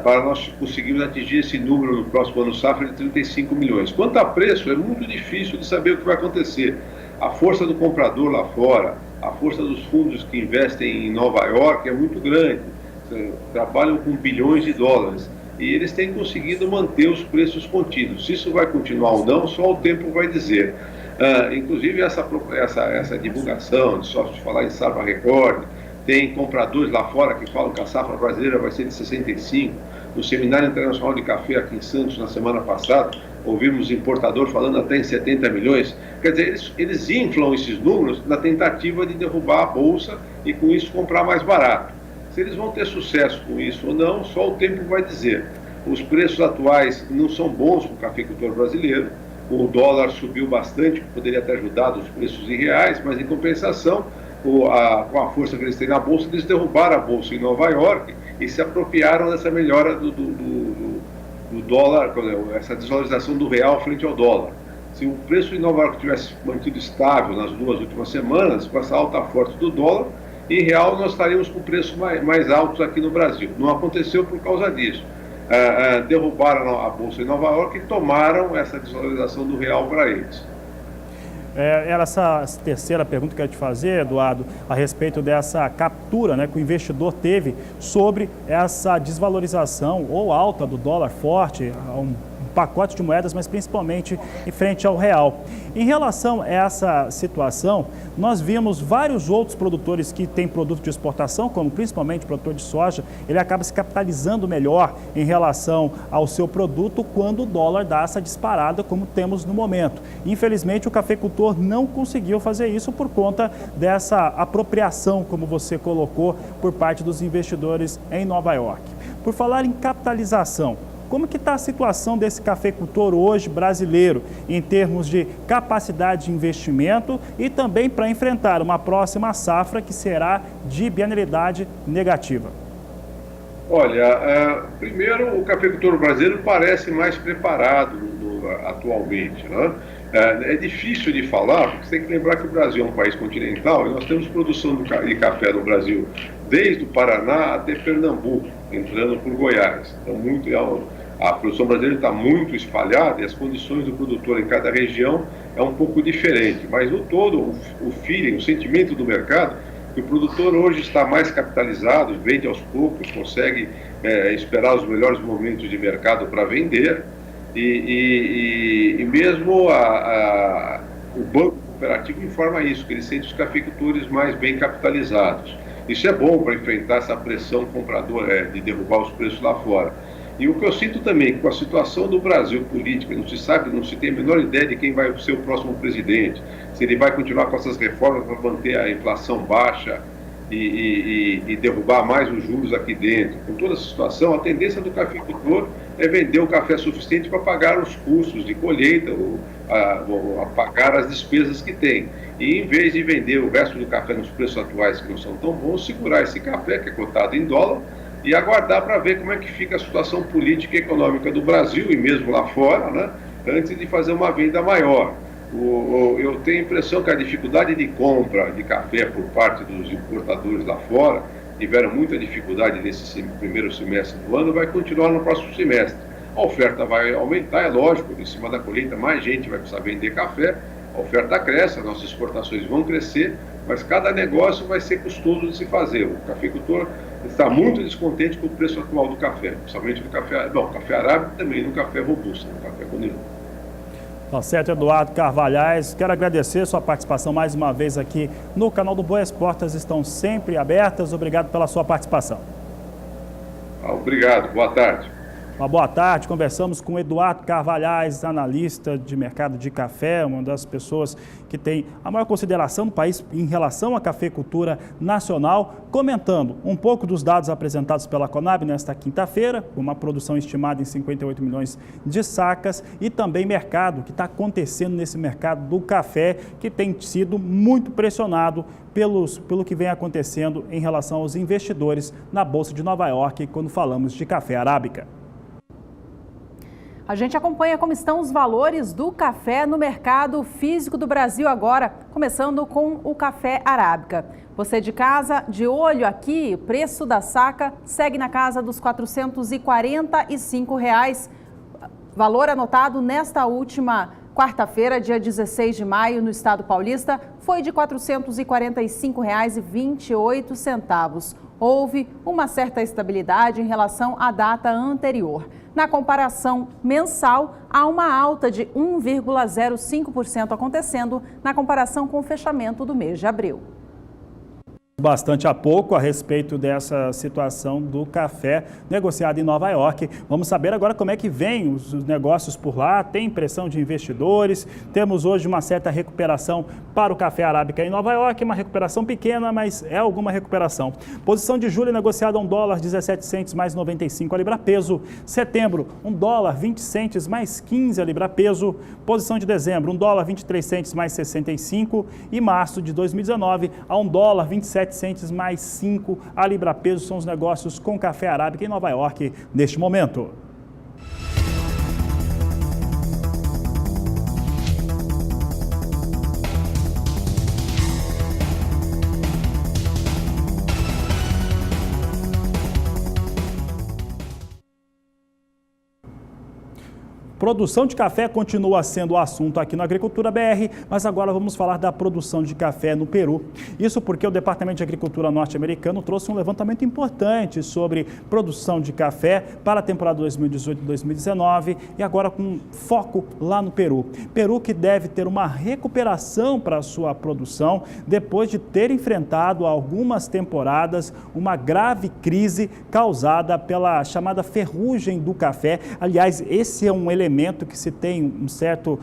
para nós conseguirmos atingir esse número no próximo ano safra de 35 milhões. Quanto a preço, é muito difícil de saber o que vai acontecer. A força do comprador lá fora, a força dos fundos que investem em Nova York é muito grande, trabalham com bilhões de dólares e eles têm conseguido manter os preços contidos. Se isso vai continuar ou não, só o tempo vai dizer. Inclusive essa divulgação de só de falar em safra recorde, tem compradores lá fora que falam que a safra brasileira vai ser de 65. No Seminário Internacional de Café aqui em Santos, na semana passada, ouvimos importador falando até em 70 milhões. Quer dizer, eles inflam esses números na tentativa de derrubar a bolsa e com isso comprar mais barato. Se eles vão ter sucesso com isso ou não, só o tempo vai dizer. Os preços atuais não são bons para o cafeicultor brasileiro. O dólar subiu bastante, que poderia ter ajudado os preços em reais, mas em compensação, com a força que eles têm na bolsa, eles derrubaram a bolsa em Nova York e se apropriaram dessa melhora do dólar, essa desvalorização do real frente ao dólar. Se o preço em Nova York tivesse mantido estável nas 2 últimas semanas, com essa alta forte do dólar, em real nós estaríamos com preços mais altos aqui no Brasil. Não aconteceu por causa disso. Derrubaram a bolsa em Nova York e tomaram essa desvalorização do real para eles. Era essa terceira pergunta que eu ia te fazer, Eduardo, a respeito dessa captura, né, que o investidor teve sobre essa desvalorização ou alta do dólar forte, um pacote de moedas, mas principalmente em frente ao real. Em relação a essa situação, nós vimos vários outros produtores que têm produto de exportação, como principalmente o produtor de soja, ele acaba se capitalizando melhor em relação ao seu produto quando o dólar dá essa disparada, como temos no momento. Infelizmente, o cafeicultor não conseguiu fazer isso por conta dessa apropriação, como você colocou, por parte dos investidores em Nova York. Por falar em capitalização, como que está a situação desse cafeicultor hoje brasileiro em termos de capacidade de investimento e também para enfrentar uma próxima safra que será de bienalidade negativa? Olha, primeiro o cafeicultor brasileiro parece mais preparado atualmente, né? É difícil de falar, porque você tem que lembrar que o Brasil é um país continental e nós temos produção de café no Brasil desde o Paraná até Pernambuco, entrando por Goiás. Então, a produção brasileira está muito espalhada e as condições do produtor em cada região é um pouco diferente. Mas, no todo, o feeling, o sentimento do mercado, que o produtor hoje está mais capitalizado, vende aos poucos, consegue esperar os melhores momentos de mercado para vender. E mesmo o Banco Cooperativo informa isso, que ele sente os cafeicultores mais bem capitalizados. Isso é bom para enfrentar essa pressão compradora de derrubar os preços lá fora. E o que eu sinto também, com a situação do Brasil política, não se tem a menor ideia de quem vai ser o próximo presidente, se ele vai continuar com essas reformas para manter a inflação baixa e derrubar mais os juros aqui dentro. Com toda essa situação, a tendência do cafeicultor é vender o café suficiente para pagar os custos de colheita, ou pagar as despesas que tem. E em vez de vender o resto do café nos preços atuais que não são tão bons, segurar esse café que é cotado em dólar e aguardar para ver como é que fica a situação política e econômica do Brasil e mesmo lá fora, né, antes de fazer uma venda maior. Eu tenho a impressão que a dificuldade de compra de café por parte dos importadores lá fora, tiveram muita dificuldade nesse primeiro semestre do ano, vai continuar no próximo semestre. A oferta vai aumentar, é lógico, em cima da colheita mais gente vai precisar vender café, a oferta cresce, as nossas exportações vão crescer, mas cada negócio vai ser custoso de se fazer. O cafeicultor está muito descontente com o preço atual do café, principalmente do café arábica e também no café robusto, no café conilon. Tá certo, Eduardo Carvalhais. Quero agradecer sua participação mais uma vez aqui no canal do Boa. As portas estão sempre abertas. Obrigado pela sua participação. Obrigado, boa tarde. Uma boa tarde, conversamos com Eduardo Carvalhais, analista de mercado de café, uma das pessoas que tem a maior consideração no país em relação à cafeicultura nacional, comentando um pouco dos dados apresentados pela Conab nesta quinta-feira, uma produção estimada em 58 milhões de sacas e também mercado, que está acontecendo nesse mercado do café, que tem sido muito pressionado pelo que vem acontecendo em relação aos investidores na Bolsa de Nova York, quando falamos de café arábica. A gente acompanha como estão os valores do café no mercado físico do Brasil agora, começando com o café arábica. Você de casa, de olho aqui, o preço da saca segue na casa dos R$ 445, valor anotado nesta última quarta-feira, dia 16 de maio, no estado paulista, foi de R$ 445,28. Houve uma certa estabilidade em relação à data anterior. Na comparação mensal, há uma alta de 1,05% acontecendo na comparação com o fechamento do mês de abril. Bastante há pouco a respeito dessa situação do café negociado em Nova York. Vamos saber agora como é que vem os negócios por lá. Tem pressão de investidores. Temos hoje uma certa recuperação para o café arábica em Nova York. Uma recuperação pequena, mas é alguma recuperação. Posição de julho negociada $1 17 centes mais 95 a libra peso. Setembro, $1 20 centes mais 15 a libra peso. Posição de dezembro, $1 23 centes mais 65. E março de 2019 a $1 27 centes mais 5 a libra peso. São os negócios com café arábica em Nova York neste momento. Produção de café continua sendo o assunto aqui no Agricultura BR, mas agora vamos falar da produção de café no Peru. Isso porque o Departamento de Agricultura norte-americano trouxe um levantamento importante sobre produção de café para a temporada 2018-2019 e agora com foco lá no Peru. Peru que deve ter uma recuperação para a sua produção depois de ter enfrentado há algumas temporadas uma grave crise causada pela chamada ferrugem do café. Aliás, esse é um elemento que se tem um certo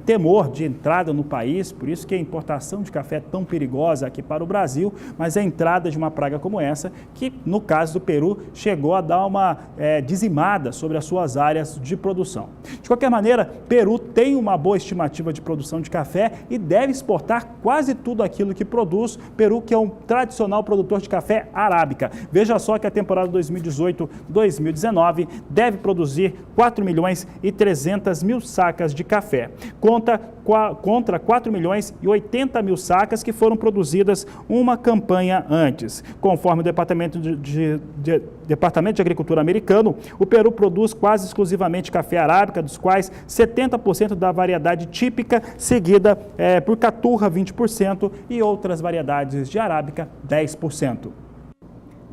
temor de entrada no país, por isso que a importação de café é tão perigosa aqui para o Brasil, mas a entrada de uma praga como essa, que no caso do Peru, chegou a dar uma dizimada sobre as suas áreas de produção. De qualquer maneira, Peru tem uma boa estimativa de produção de café e deve exportar quase tudo aquilo que produz. Peru, que é um tradicional produtor de café arábica. Veja só que a temporada 2018-2019 deve produzir 4 milhões e 300 mil sacas de café, contra 4 milhões e 80 mil sacas que foram produzidas uma campanha antes. Conforme o Departamento de Agricultura americano, o Peru produz quase exclusivamente café arábica, dos quais 70% da variedade típica, seguida por caturra 20% e outras variedades de arábica 10%.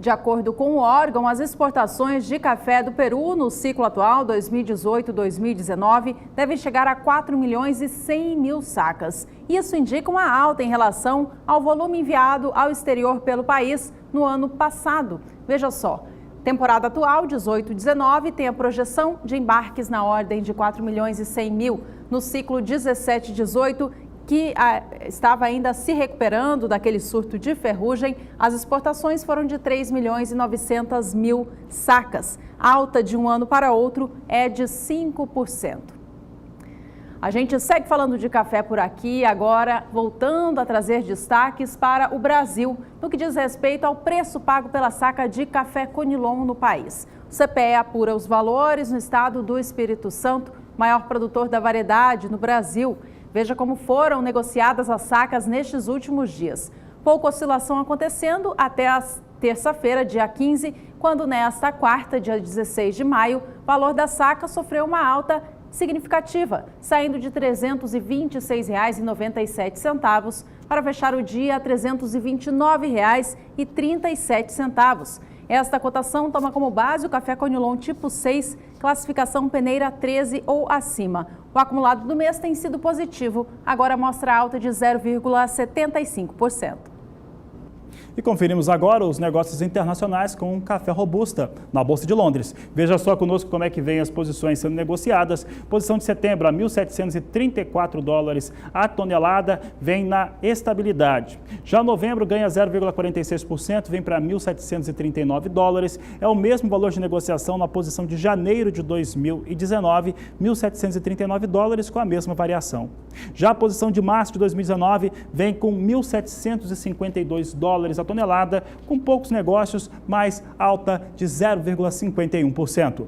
De acordo com o órgão, as exportações de café do Peru no ciclo atual 2018-2019 devem chegar a 4 milhões e 100 mil sacas. Isso indica uma alta em relação ao volume enviado ao exterior pelo país no ano passado. Veja só, temporada atual 18-19 tem a projeção de embarques na ordem de 4 milhões e 100 mil. No ciclo 17-18, que estava ainda se recuperando daquele surto de ferrugem, as exportações foram de 3 milhões e 900 mil sacas. A alta de um ano para outro é de 5%. A gente segue falando de café por aqui, agora voltando a trazer destaques para o Brasil, no que diz respeito ao preço pago pela saca de café Conilon no país. O CPE apura os valores no estado do Espírito Santo, maior produtor da variedade no Brasil. Veja como foram negociadas as sacas nestes últimos dias. Pouca oscilação acontecendo até a terça-feira, dia 15, quando nesta quarta, dia 16 de maio, o valor da saca sofreu uma alta significativa, saindo de R$ 326,97 para fechar o dia a R$ 329,37. Esta cotação toma como base o café Conilon tipo 6, classificação peneira 13 ou acima. O acumulado do mês tem sido positivo, agora mostra alta de 0,75%. E conferimos agora os negócios internacionais com o café Robusta na Bolsa de Londres. Veja só conosco como é que vem as posições sendo negociadas. Posição de setembro a $1.734 a tonelada, vem na estabilidade. Já novembro ganha 0,46%, vem para $1.739. É o mesmo valor de negociação na posição de janeiro de 2019, $1.739 com a mesma variação. Já a posição de março de 2019 vem com $1.752 a tonelada, com poucos negócios, mais alta de 0,51%.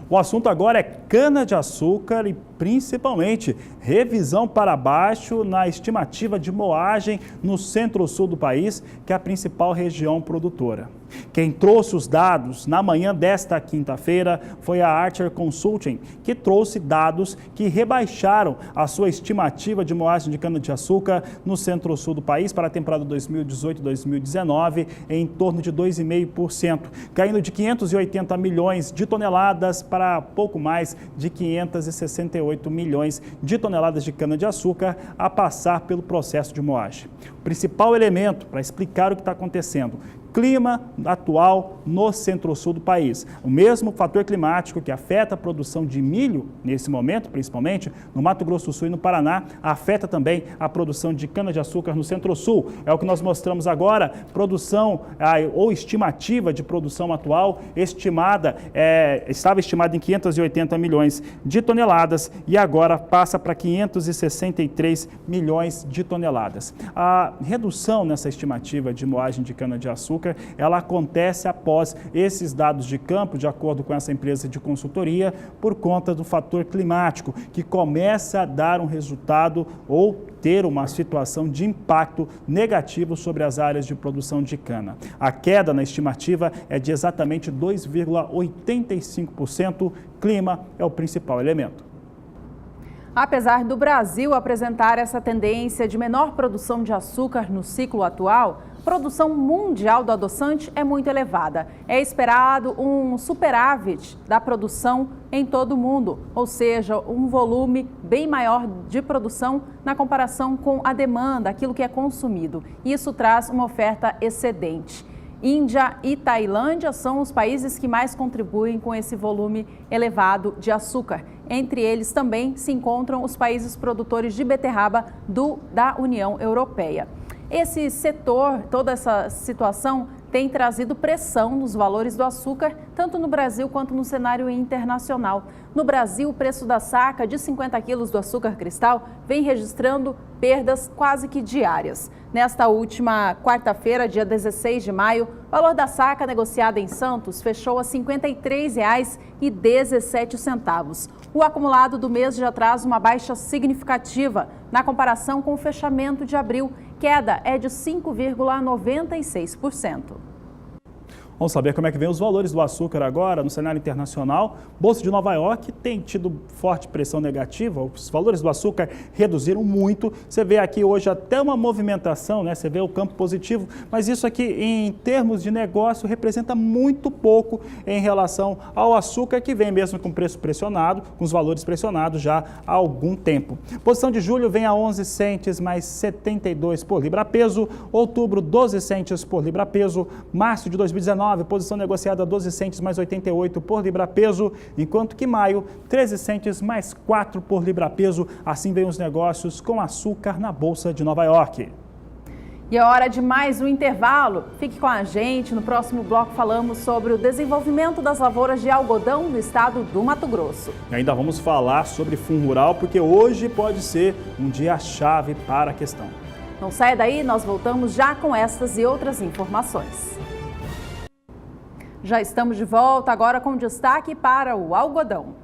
O assunto agora é cana-de-açúcar e, principalmente, revisão para baixo na estimativa de moagem no centro-sul do país, que é a principal região produtora. Quem trouxe os dados na manhã desta quinta-feira foi a Archer Consulting, que trouxe dados que rebaixaram a sua estimativa de moagem de cana-de-açúcar no centro-sul do país para a temporada 2018-2019 em torno de 2,5%, caindo de 580 milhões de toneladas para pouco mais de 568 milhões de toneladas de cana-de-açúcar a passar pelo processo de moagem. O principal elemento para explicar o que está acontecendo: clima atual no centro-sul do país. O mesmo fator climático que afeta a produção de milho nesse momento, principalmente no Mato Grosso do Sul e no Paraná, afeta também a produção de cana-de-açúcar no centro-sul. É o que nós mostramos agora, produção ou estimativa de produção atual, estava estimada em 580 milhões de toneladas e agora passa para 563 milhões de toneladas. A redução nessa estimativa de moagem de cana-de-açúcar, ela acontece após esses dados de campo, de acordo com essa empresa de consultoria, por conta do fator climático, que começa a dar um resultado ou ter uma situação de impacto negativo sobre as áreas de produção de cana. A queda na estimativa é de exatamente 2,85%. Clima é o principal elemento. Apesar do Brasil apresentar essa tendência de menor produção de açúcar no ciclo atual, a produção mundial do adoçante é muito elevada. É esperado um superávit da produção em todo o mundo, ou seja, um volume bem maior de produção na comparação com a demanda, aquilo que é consumido. Isso traz uma oferta excedente. Índia e Tailândia são os países que mais contribuem com esse volume elevado de açúcar. Entre eles também se encontram os países produtores de beterraba da União Europeia. Esse setor, toda essa situação, tem trazido pressão nos valores do açúcar, tanto no Brasil quanto no cenário internacional. No Brasil, o preço da saca de 50 quilos do açúcar cristal vem registrando perdas quase que diárias. Nesta última quarta-feira, dia 16 de maio, o valor da saca negociada em Santos fechou a R$ 53,17. O acumulado do mês já traz uma baixa significativa na comparação com o fechamento de abril. Queda é de 5,96%. Vamos saber como é que vem os valores do açúcar agora no cenário internacional. Bolsa de Nova York tem tido forte pressão negativa, os valores do açúcar reduziram muito. Você vê aqui hoje até uma movimentação, né? Você vê o campo positivo, mas isso aqui em termos de negócio representa muito pouco em relação ao açúcar que vem mesmo com preço pressionado, com os valores pressionados já há algum tempo. Posição de julho vem a 11 centes mais 72 por libra-peso, outubro 12 centes por libra-peso, março de 2019 posição negociada a 12 centes mais 88 por libra-peso, enquanto que maio, 13 centes mais 4 por libra-peso. Assim vem os negócios com açúcar na Bolsa de Nova York. E é hora de mais um intervalo. Fique com a gente. No próximo bloco falamos sobre o desenvolvimento das lavouras de algodão no estado do Mato Grosso. E ainda vamos falar sobre fundo rural, porque hoje pode ser um dia-chave para a questão. Não saia daí, nós voltamos já com estas e outras informações. Já estamos de volta, agora com destaque para o algodão.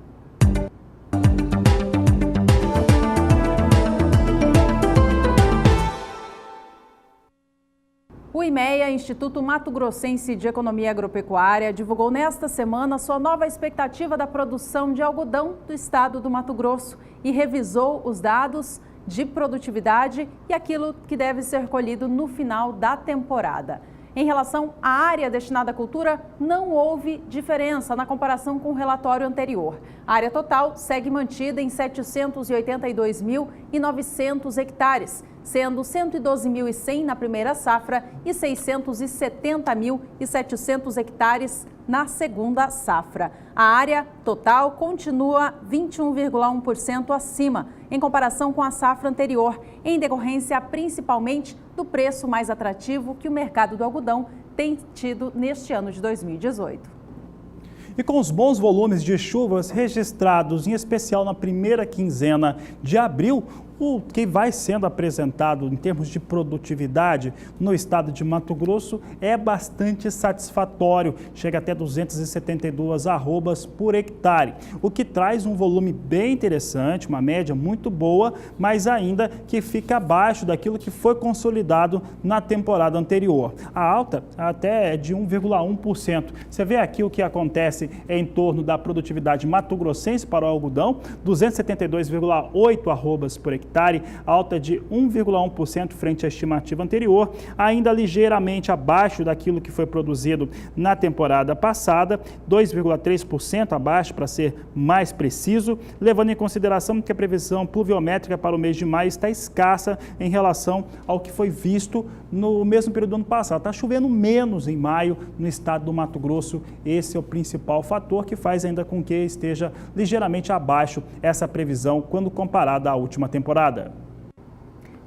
O IMEA, Instituto Mato Grossense de Economia Agropecuária, divulgou nesta semana sua nova expectativa da produção de algodão do estado do Mato Grosso e revisou os dados de produtividade e aquilo que deve ser colhido no final da temporada. Em relação à área destinada à cultura, não houve diferença na comparação com o relatório anterior. A área total segue mantida em 782.900 hectares, sendo 112.100 na primeira safra e 670.700 hectares na segunda safra. A área total continua 21,1% acima, em comparação com a safra anterior, em decorrência principalmente do preço mais atrativo que o mercado do algodão tem tido neste ano de 2018. E com os bons volumes de chuvas registrados, em especial na primeira quinzena de abril, o que vai sendo apresentado em termos de produtividade no estado de Mato Grosso é bastante satisfatório, chega até 272 arrobas por hectare, o que traz um volume bem interessante, uma média muito boa, mas ainda que fica abaixo daquilo que foi consolidado na temporada anterior. A alta até é de 1,1%. Você vê aqui o que acontece em torno da produtividade mato-grossense para o algodão, 272,8 arrobas por hectare, alta de 1,1% frente à estimativa anterior, ainda ligeiramente abaixo daquilo que foi produzido na temporada passada, 2,3% abaixo para ser mais preciso, levando em consideração que a previsão pluviométrica para o mês de maio está escassa em relação ao que foi visto no mesmo período do ano passado. Está chovendo menos em maio no estado do Mato Grosso, esse é o principal fator que faz ainda com que esteja ligeiramente abaixo essa previsão quando comparada à última temporada.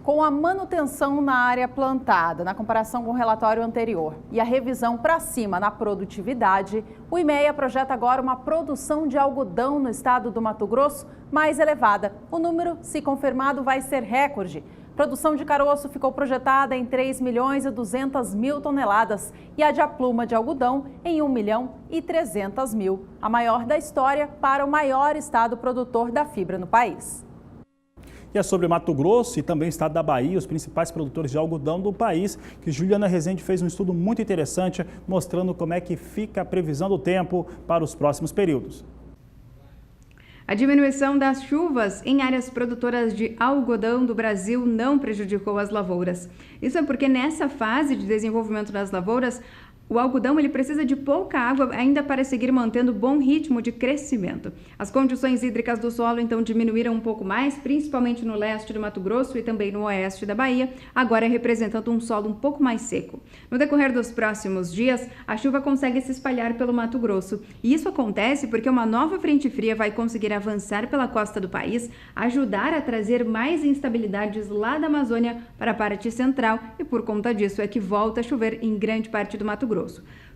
Com a manutenção na área plantada, na comparação com o relatório anterior, e a revisão para cima na produtividade, o IMEA projeta agora uma produção de algodão no estado do Mato Grosso mais elevada. O número, se confirmado, vai ser recorde. A produção de caroço ficou projetada em 3.200.000 toneladas e a de apluma de algodão em 1.300.000, a maior da história para o maior estado produtor da fibra no país. E é sobre Mato Grosso e também o estado da Bahia, os principais produtores de algodão do país, que Juliana Rezende fez um estudo muito interessante, mostrando como é que fica a previsão do tempo para os próximos períodos. A diminuição das chuvas em áreas produtoras de algodão do Brasil não prejudicou as lavouras. Isso é porque nessa fase de desenvolvimento das lavouras, O algodão ele precisa de pouca água ainda para seguir mantendo bom ritmo de crescimento. As condições hídricas do solo então diminuíram um pouco mais, principalmente no leste do Mato Grosso e também no oeste da Bahia, agora representando um solo um pouco mais seco. No decorrer dos próximos dias, a chuva consegue se espalhar pelo Mato Grosso. E isso acontece porque uma nova frente fria vai conseguir avançar pela costa do país, ajudar a trazer mais instabilidades lá da Amazônia para a parte central e por conta disso é que volta a chover em grande parte do Mato Grosso.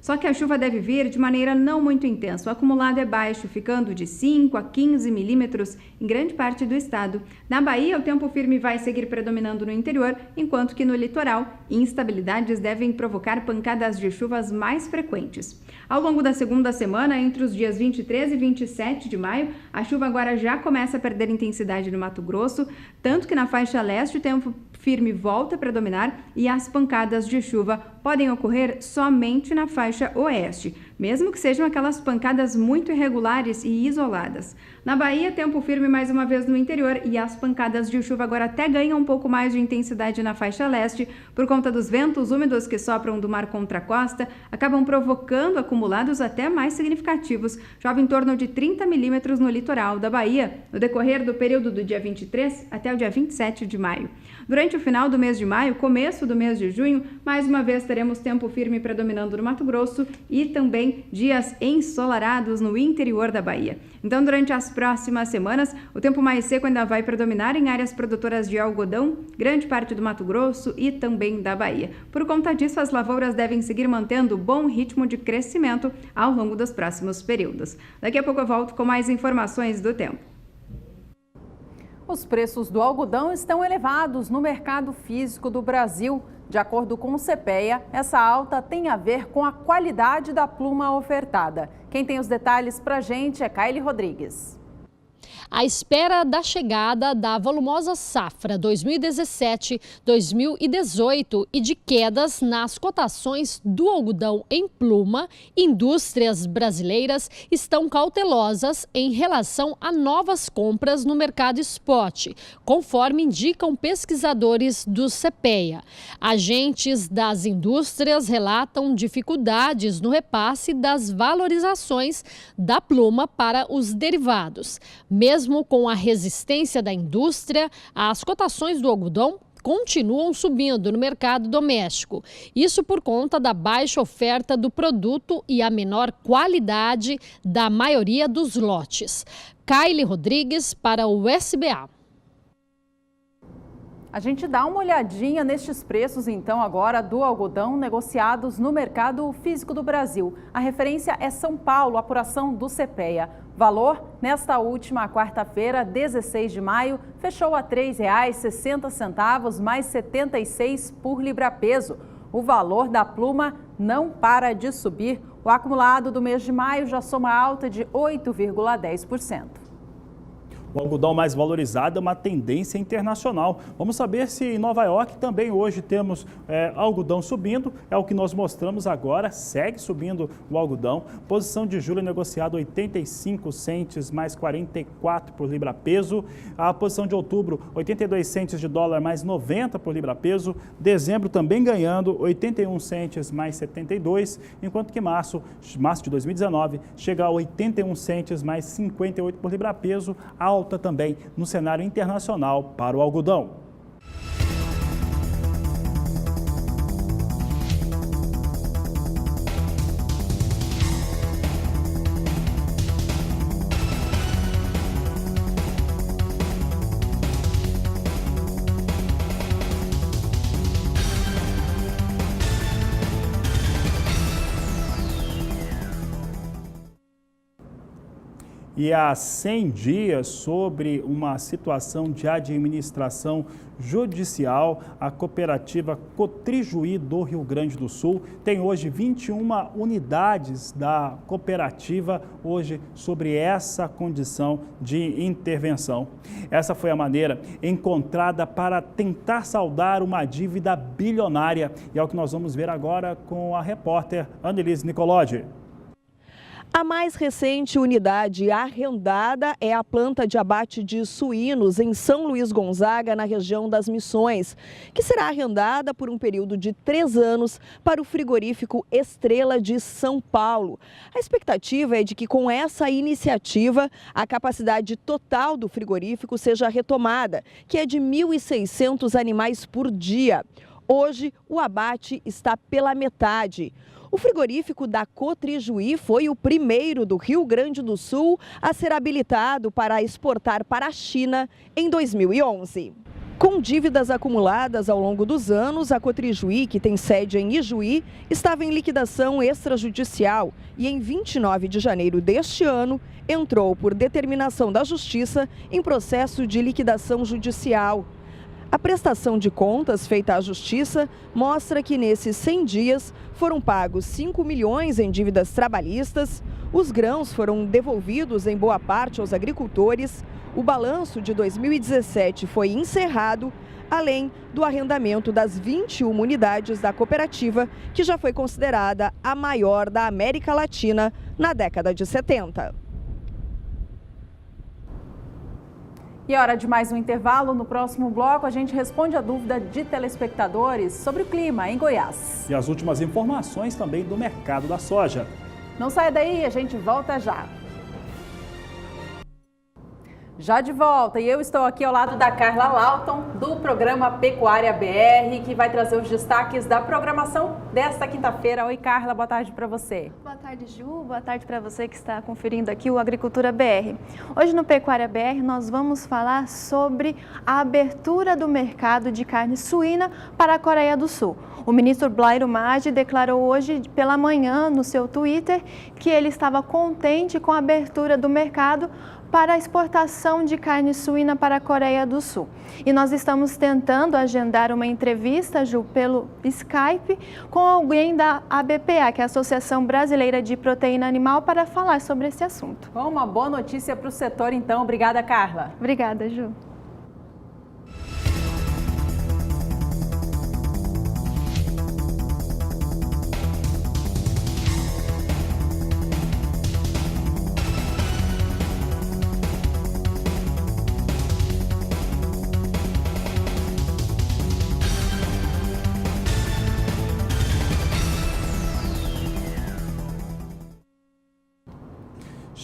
Só que a chuva deve vir de maneira não muito intensa. O acumulado é baixo, ficando de 5 a 15 milímetros em grande parte do estado. Na Bahia, o tempo firme vai seguir predominando no interior, enquanto que no litoral, instabilidades devem provocar pancadas de chuvas mais frequentes. Ao longo da segunda semana, entre os dias 23 e 27 de maio, a chuva agora já começa a perder intensidade no Mato Grosso, tanto que na faixa leste o tempo firme volta a predominar e as pancadas de chuva podem ocorrer somente na faixa oeste, mesmo que sejam aquelas pancadas muito irregulares e isoladas. Na Bahia, tempo firme mais uma vez no interior e as pancadas de chuva agora até ganham um pouco mais de intensidade na faixa leste por conta dos ventos úmidos que sopram do mar contra a costa, acabam provocando acumulados até mais significativos. Chove em torno de 30 milímetros no litoral da Bahia, no decorrer do período do dia 23 até o dia 27 de maio. Durante o final do mês de maio, começo do mês de junho, mais uma vez teremos tempo firme predominando no Mato Grosso e também dias ensolarados no interior da Bahia. Então, durante as próximas semanas, o tempo mais seco ainda vai predominar em áreas produtoras de algodão, grande parte do Mato Grosso e também da Bahia. Por conta disso, as lavouras devem seguir mantendo bom ritmo de crescimento ao longo dos próximos períodos. Daqui a pouco eu volto com mais informações do tempo. Os preços do algodão estão elevados no mercado físico do Brasil. De acordo com o CPEA, essa alta tem a ver com a qualidade da pluma ofertada. Quem tem os detalhes para a gente é Kaile Rodrigues. À espera da chegada da volumosa safra 2017-2018 e de quedas nas cotações do algodão em pluma, indústrias brasileiras estão cautelosas em relação a novas compras no mercado spot, conforme indicam pesquisadores do CPEA. Agentes das indústrias relatam dificuldades no repasse das valorizações da pluma para os derivados. Mesmo com a resistência da indústria, as cotações do algodão continuam subindo no mercado doméstico. Isso por conta da baixa oferta do produto e a menor qualidade da maioria dos lotes. Kaile Rodrigues para o SBA. A gente dá uma olhadinha nestes preços, então, agora do algodão negociados no mercado físico do Brasil. A referência é São Paulo, apuração do CPEA. Valor, nesta última quarta-feira, 16 de maio, fechou a R$ 3,60 mais 76 por libra-peso. O valor da pluma não para de subir. O acumulado do mês de maio já soma alta de 8,10%. O algodão mais valorizado é uma tendência internacional. Vamos saber se em Nova York também hoje temos algodão subindo. É o que nós mostramos agora. Segue subindo o algodão. Posição de julho negociado 85 centes mais 44 por libra-peso. A posição de outubro 82 centes de dólar mais 90 por libra-peso. Dezembro também ganhando 81 centes mais 72. Enquanto que março de 2019 chega a 81 centes mais 58 por libra-peso. Alta também no cenário internacional para o algodão. E há 100 dias, sobre uma situação de administração judicial, a cooperativa Cotrijuí do Rio Grande do Sul tem hoje 21 unidades da cooperativa hoje sobre essa condição de intervenção. Essa foi a maneira encontrada para tentar saldar uma dívida bilionária e é o que nós vamos ver agora com a repórter Annelise Nicolodi. A mais recente unidade arrendada é a planta de abate de suínos em São Luís Gonzaga, na região das Missões, que será arrendada por um período de 3 anos para o frigorífico Estrela de São Paulo. A expectativa é de que com essa iniciativa a capacidade total do frigorífico seja retomada, que é de 1.600 animais por dia. Hoje o abate está pela metade. O frigorífico da Cotrijuí foi o primeiro do Rio Grande do Sul a ser habilitado para exportar para a China em 2011. Com dívidas acumuladas ao longo dos anos, a Cotrijuí, que tem sede em Ijuí, estava em liquidação extrajudicial e em 29 de janeiro deste ano entrou por determinação da Justiça em processo de liquidação judicial. A prestação de contas feita à Justiça mostra que nesses 100 dias foram pagos 5 milhões em dívidas trabalhistas, os grãos foram devolvidos em boa parte aos agricultores, o balanço de 2017 foi encerrado, além do arrendamento das 21 unidades da cooperativa, que já foi considerada a maior da América Latina na década de 70. E é hora de mais um intervalo. No próximo bloco, a gente responde a dúvida de telespectadores sobre o clima em Goiás. E as últimas informações também do mercado da soja. Não saia daí, a gente volta já. Já de volta, e eu estou aqui ao lado da Carla Lauton, do programa Pecuária BR, que vai trazer os destaques da programação desta quinta-feira. Oi, Carla, boa tarde para você. Boa tarde, Ju. Boa tarde para você que está conferindo aqui o Agricultura BR. Hoje no Pecuária BR nós vamos falar sobre a abertura do mercado de carne suína para a Coreia do Sul. O ministro Blairo Maggi declarou hoje pela manhã no seu Twitter que ele estava contente com a abertura do mercado para a exportação de carne suína para a Coreia do Sul. E nós estamos tentando agendar uma entrevista, Ju, pelo Skype, com alguém da ABPA, que é a Associação Brasileira de Proteína Animal, para falar sobre esse assunto. Bom, uma boa notícia para o setor, então. Obrigada, Carla. Obrigada, Ju.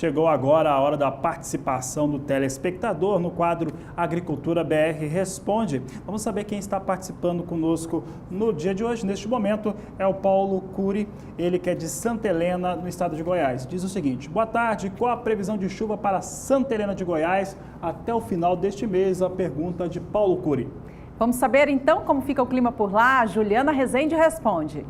Chegou agora a hora da participação do telespectador no quadro Agricultura BR Responde. Vamos saber quem está participando conosco no dia de hoje. Neste momento é o Paulo Cury, ele que é de Santa Helena, no estado de Goiás. Diz o seguinte: boa tarde, qual a previsão de chuva para Santa Helena de Goiás até o final deste mês? A pergunta de Paulo Cury. Vamos saber então como fica o clima por lá. Juliana Rezende responde.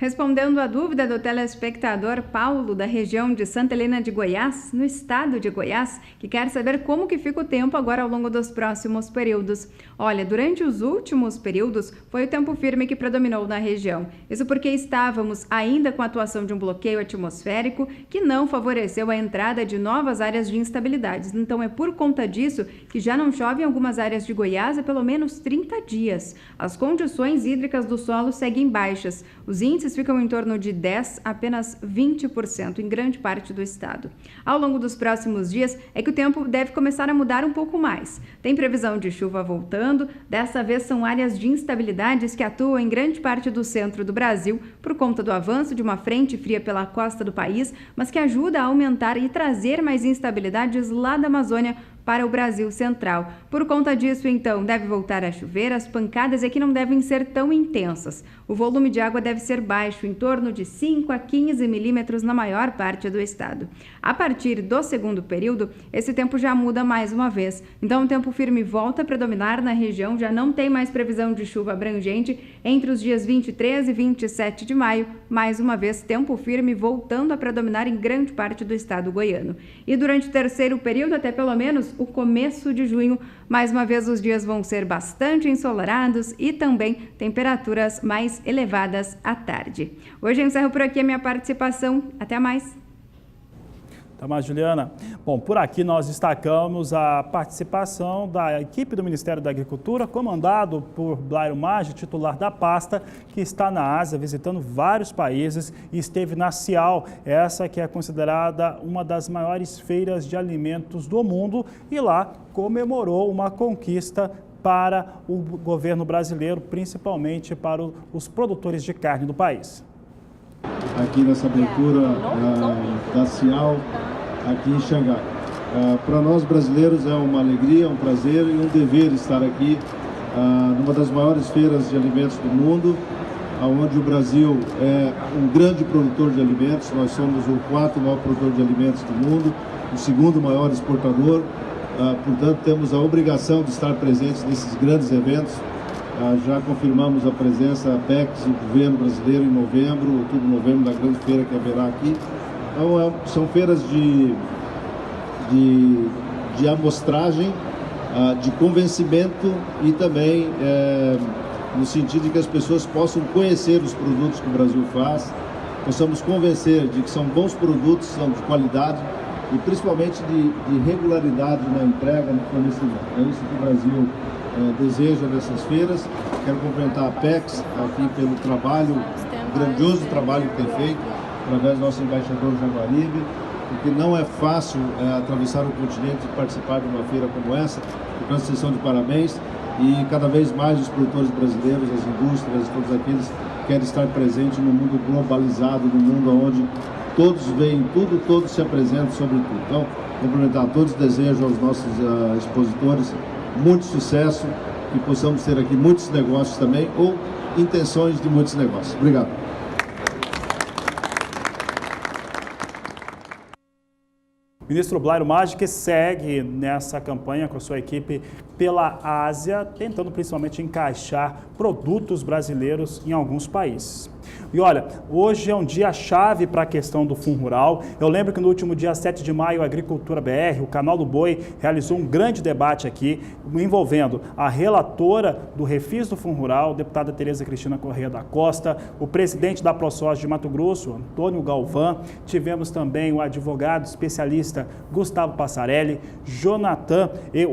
Respondendo à dúvida do telespectador Paulo, da região de Santa Helena de Goiás, no estado de Goiás, que quer saber como que fica o tempo agora ao longo dos próximos períodos. Olha, durante os últimos períodos, foi o tempo firme que predominou na região. Isso porque estávamos ainda com a atuação de um bloqueio atmosférico que não favoreceu a entrada de novas áreas de instabilidades. Então é por conta disso que já não chove em algumas áreas de Goiás há pelo menos 30 dias. As condições hídricas do solo seguem baixas. Os índices ficam em torno de 10% a apenas 20% em grande parte do estado. Ao longo dos próximos dias é que o tempo deve começar a mudar um pouco mais. Tem previsão de chuva voltando, dessa vez são áreas de instabilidades que atuam em grande parte do centro do Brasil por conta do avanço de uma frente fria pela costa do país, mas que ajuda a aumentar e trazer mais instabilidades lá da Amazônia para o Brasil central. Por conta disso, então, deve voltar a chover, as pancadas aqui não devem ser tão intensas. O volume de água deve ser baixo, em torno de 5 a 15 milímetros na maior parte do estado. A partir do segundo período, esse tempo já muda mais uma vez. Então, o tempo firme volta a predominar na região, já não tem mais previsão de chuva abrangente entre os dias 23 e 27 de maio. Mais uma vez, tempo firme voltando a predominar em grande parte do estado goiano. E durante o terceiro período, até pelo menos o começo de junho, mais uma vez os dias vão ser bastante ensolarados e também temperaturas mais elevadas à tarde. Hoje eu encerro por aqui a minha participação. Até mais! Tá mais, Juliana? Bom, por aqui nós destacamos a participação da equipe do Ministério da Agricultura, comandado por Blairo Maggi, titular da pasta, que está na Ásia, visitando vários países e esteve na Cial, essa que é considerada uma das maiores feiras de alimentos do mundo, e lá comemorou uma conquista para o governo brasileiro, principalmente para os produtores de carne do país. Aqui nessa abertura da Cial, aqui em Xangai. Para nós brasileiros é uma alegria, um prazer e um dever estar aqui numa das maiores feiras de alimentos do mundo, onde o Brasil é um grande produtor de alimentos. Nós somos o 4º maior produtor de alimentos do mundo, o 2º maior exportador. Portanto, temos a obrigação de estar presentes nesses grandes eventos. Já confirmamos a presença da PEX do governo brasileiro em novembro, outubro, novembro, da grande feira que haverá aqui. Então, são feiras de amostragem, de convencimento e também no sentido de que as pessoas possam conhecer os produtos que o Brasil faz, possamos convencer de que são bons produtos, são de qualidade e principalmente de regularidade na entrega, no fornecimento. É isso que o Brasil deseja nessas feiras. Quero cumprimentar a PEX aqui pelo trabalho, grandioso trabalho que tem feito, através do nosso embaixador Jaguaribe, porque não é fácil atravessar o continente e participar de uma feira como essa. Portanto, vocês são de parabéns e cada vez mais os produtores brasileiros, as indústrias, todos aqueles que querem estar presentes no mundo globalizado, no mundo onde todos veem tudo, todos se apresentam sobre tudo. Então, cumprimentar a todos, desejo aos nossos expositores muito sucesso e possamos ter aqui muitos negócios também, ou intenções de muitos negócios. Obrigado. Ministro Blairo Maggi, que segue nessa campanha com a sua equipe pela Ásia, tentando principalmente encaixar produtos brasileiros em alguns países. E olha, hoje é um dia-chave para a questão do Fundo Rural. Eu lembro que no último dia 7 de maio, a Agricultura BR, o Canal do Boi, realizou um grande debate aqui, envolvendo a relatora do Refis do Fundo Rural, deputada Tereza Cristina Correia da Costa, o presidente da ProSoja de Mato Grosso, Antônio Galvão. Tivemos também o advogado especialista Gustavo Passarelli,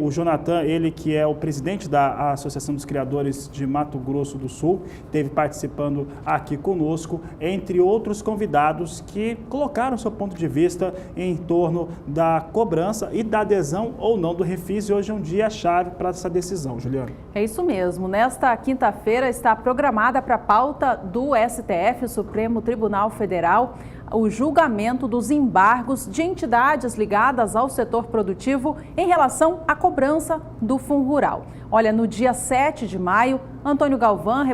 o Jonathan, ele que é o presidente da Associação dos Criadores de Mato Grosso do Sul, esteve participando aqui conosco, entre outros convidados que colocaram seu ponto de vista em torno da cobrança e da adesão ou não do Refis, e hoje é um dia-chave para essa decisão, Juliana. É isso mesmo. Nesta quinta-feira está programada para a pauta do STF, Supremo Tribunal Federal, o julgamento dos embargos de entidades ligadas ao setor produtivo em relação à cobrança do Fundo Rural. Olha, no dia 7 de maio, Antônio Galvão,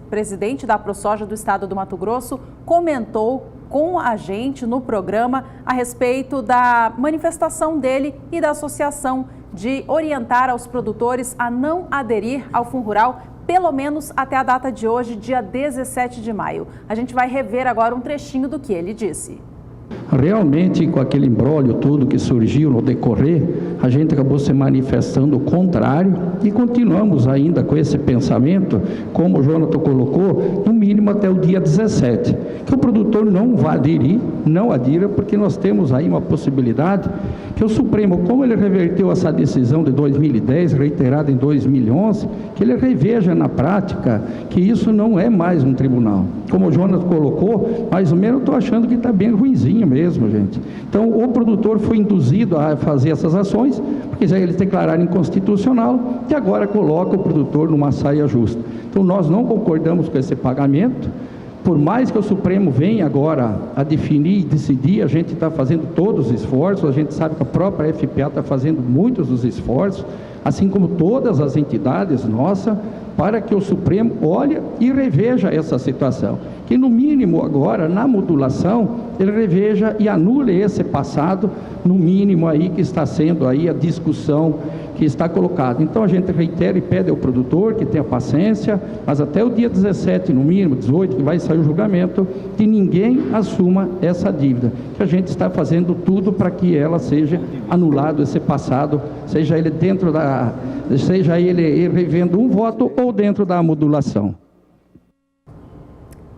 presidente da ProSoja do estado do Mato Grosso, comentou com a gente no programa a respeito da manifestação dele e da associação de orientar aos produtores a não aderir ao Fundo Rural, pelo menos até a data de hoje, dia 17 de maio. A gente vai rever agora um trechinho do que ele disse. Realmente, com aquele imbróglio todo que surgiu no decorrer, a gente acabou se manifestando o contrário e continuamos ainda com esse pensamento, como o Jonathan colocou, no mínimo até o dia 17, que o produtor não vai aderir, não adira, porque nós temos aí uma possibilidade que o Supremo, como ele reverteu essa decisão de 2010, reiterada em 2011, que ele reveja na prática que isso não é mais um tribunal. Como o Jonathan colocou, mais ou menos eu estou achando que está bem ruinzinho mesmo, gente. Então, o produtor foi induzido a fazer essas ações, porque já eles declararam inconstitucional e agora coloca o produtor numa saia justa. Então, nós não concordamos com esse pagamento. Por mais que o Supremo venha agora a definir e decidir, a gente está fazendo todos os esforços, a gente sabe que a própria FPA está fazendo muitos dos esforços, assim como todas as entidades nossas, para que o Supremo olhe e reveja essa situação. Que no mínimo agora, na modulação, ele reveja e anule esse passado, no mínimo aí que está sendo aí a discussão que está colocada. Então a gente reitera e pede ao produtor que tenha paciência, mas até o dia 17, no mínimo, 18, que vai sair o julgamento, que ninguém assuma essa dívida, que a gente está fazendo tudo para que ela seja anulado, esse passado, seja ele dentro da, seja ele revendo um voto ou dentro da modulação.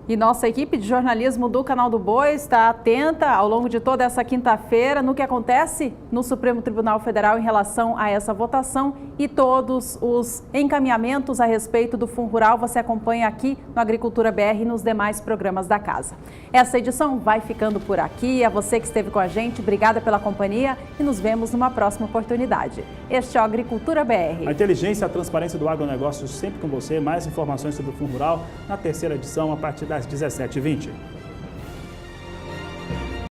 E nossa equipe de jornalismo do Canal do Boi está atenta ao longo de toda essa quinta-feira no que acontece no Supremo Tribunal Federal em relação a essa votação e todos os encaminhamentos a respeito do Fundo Rural você acompanha aqui no Agricultura BR e nos demais programas da casa. Essa edição vai ficando por aqui. A você que esteve com a gente, obrigada pela companhia e nos vemos numa próxima oportunidade. Este é o Agricultura BR. A inteligência e a transparência do agronegócio sempre com você. Mais informações sobre o Fundo Rural na terceira edição a partir das 17h20.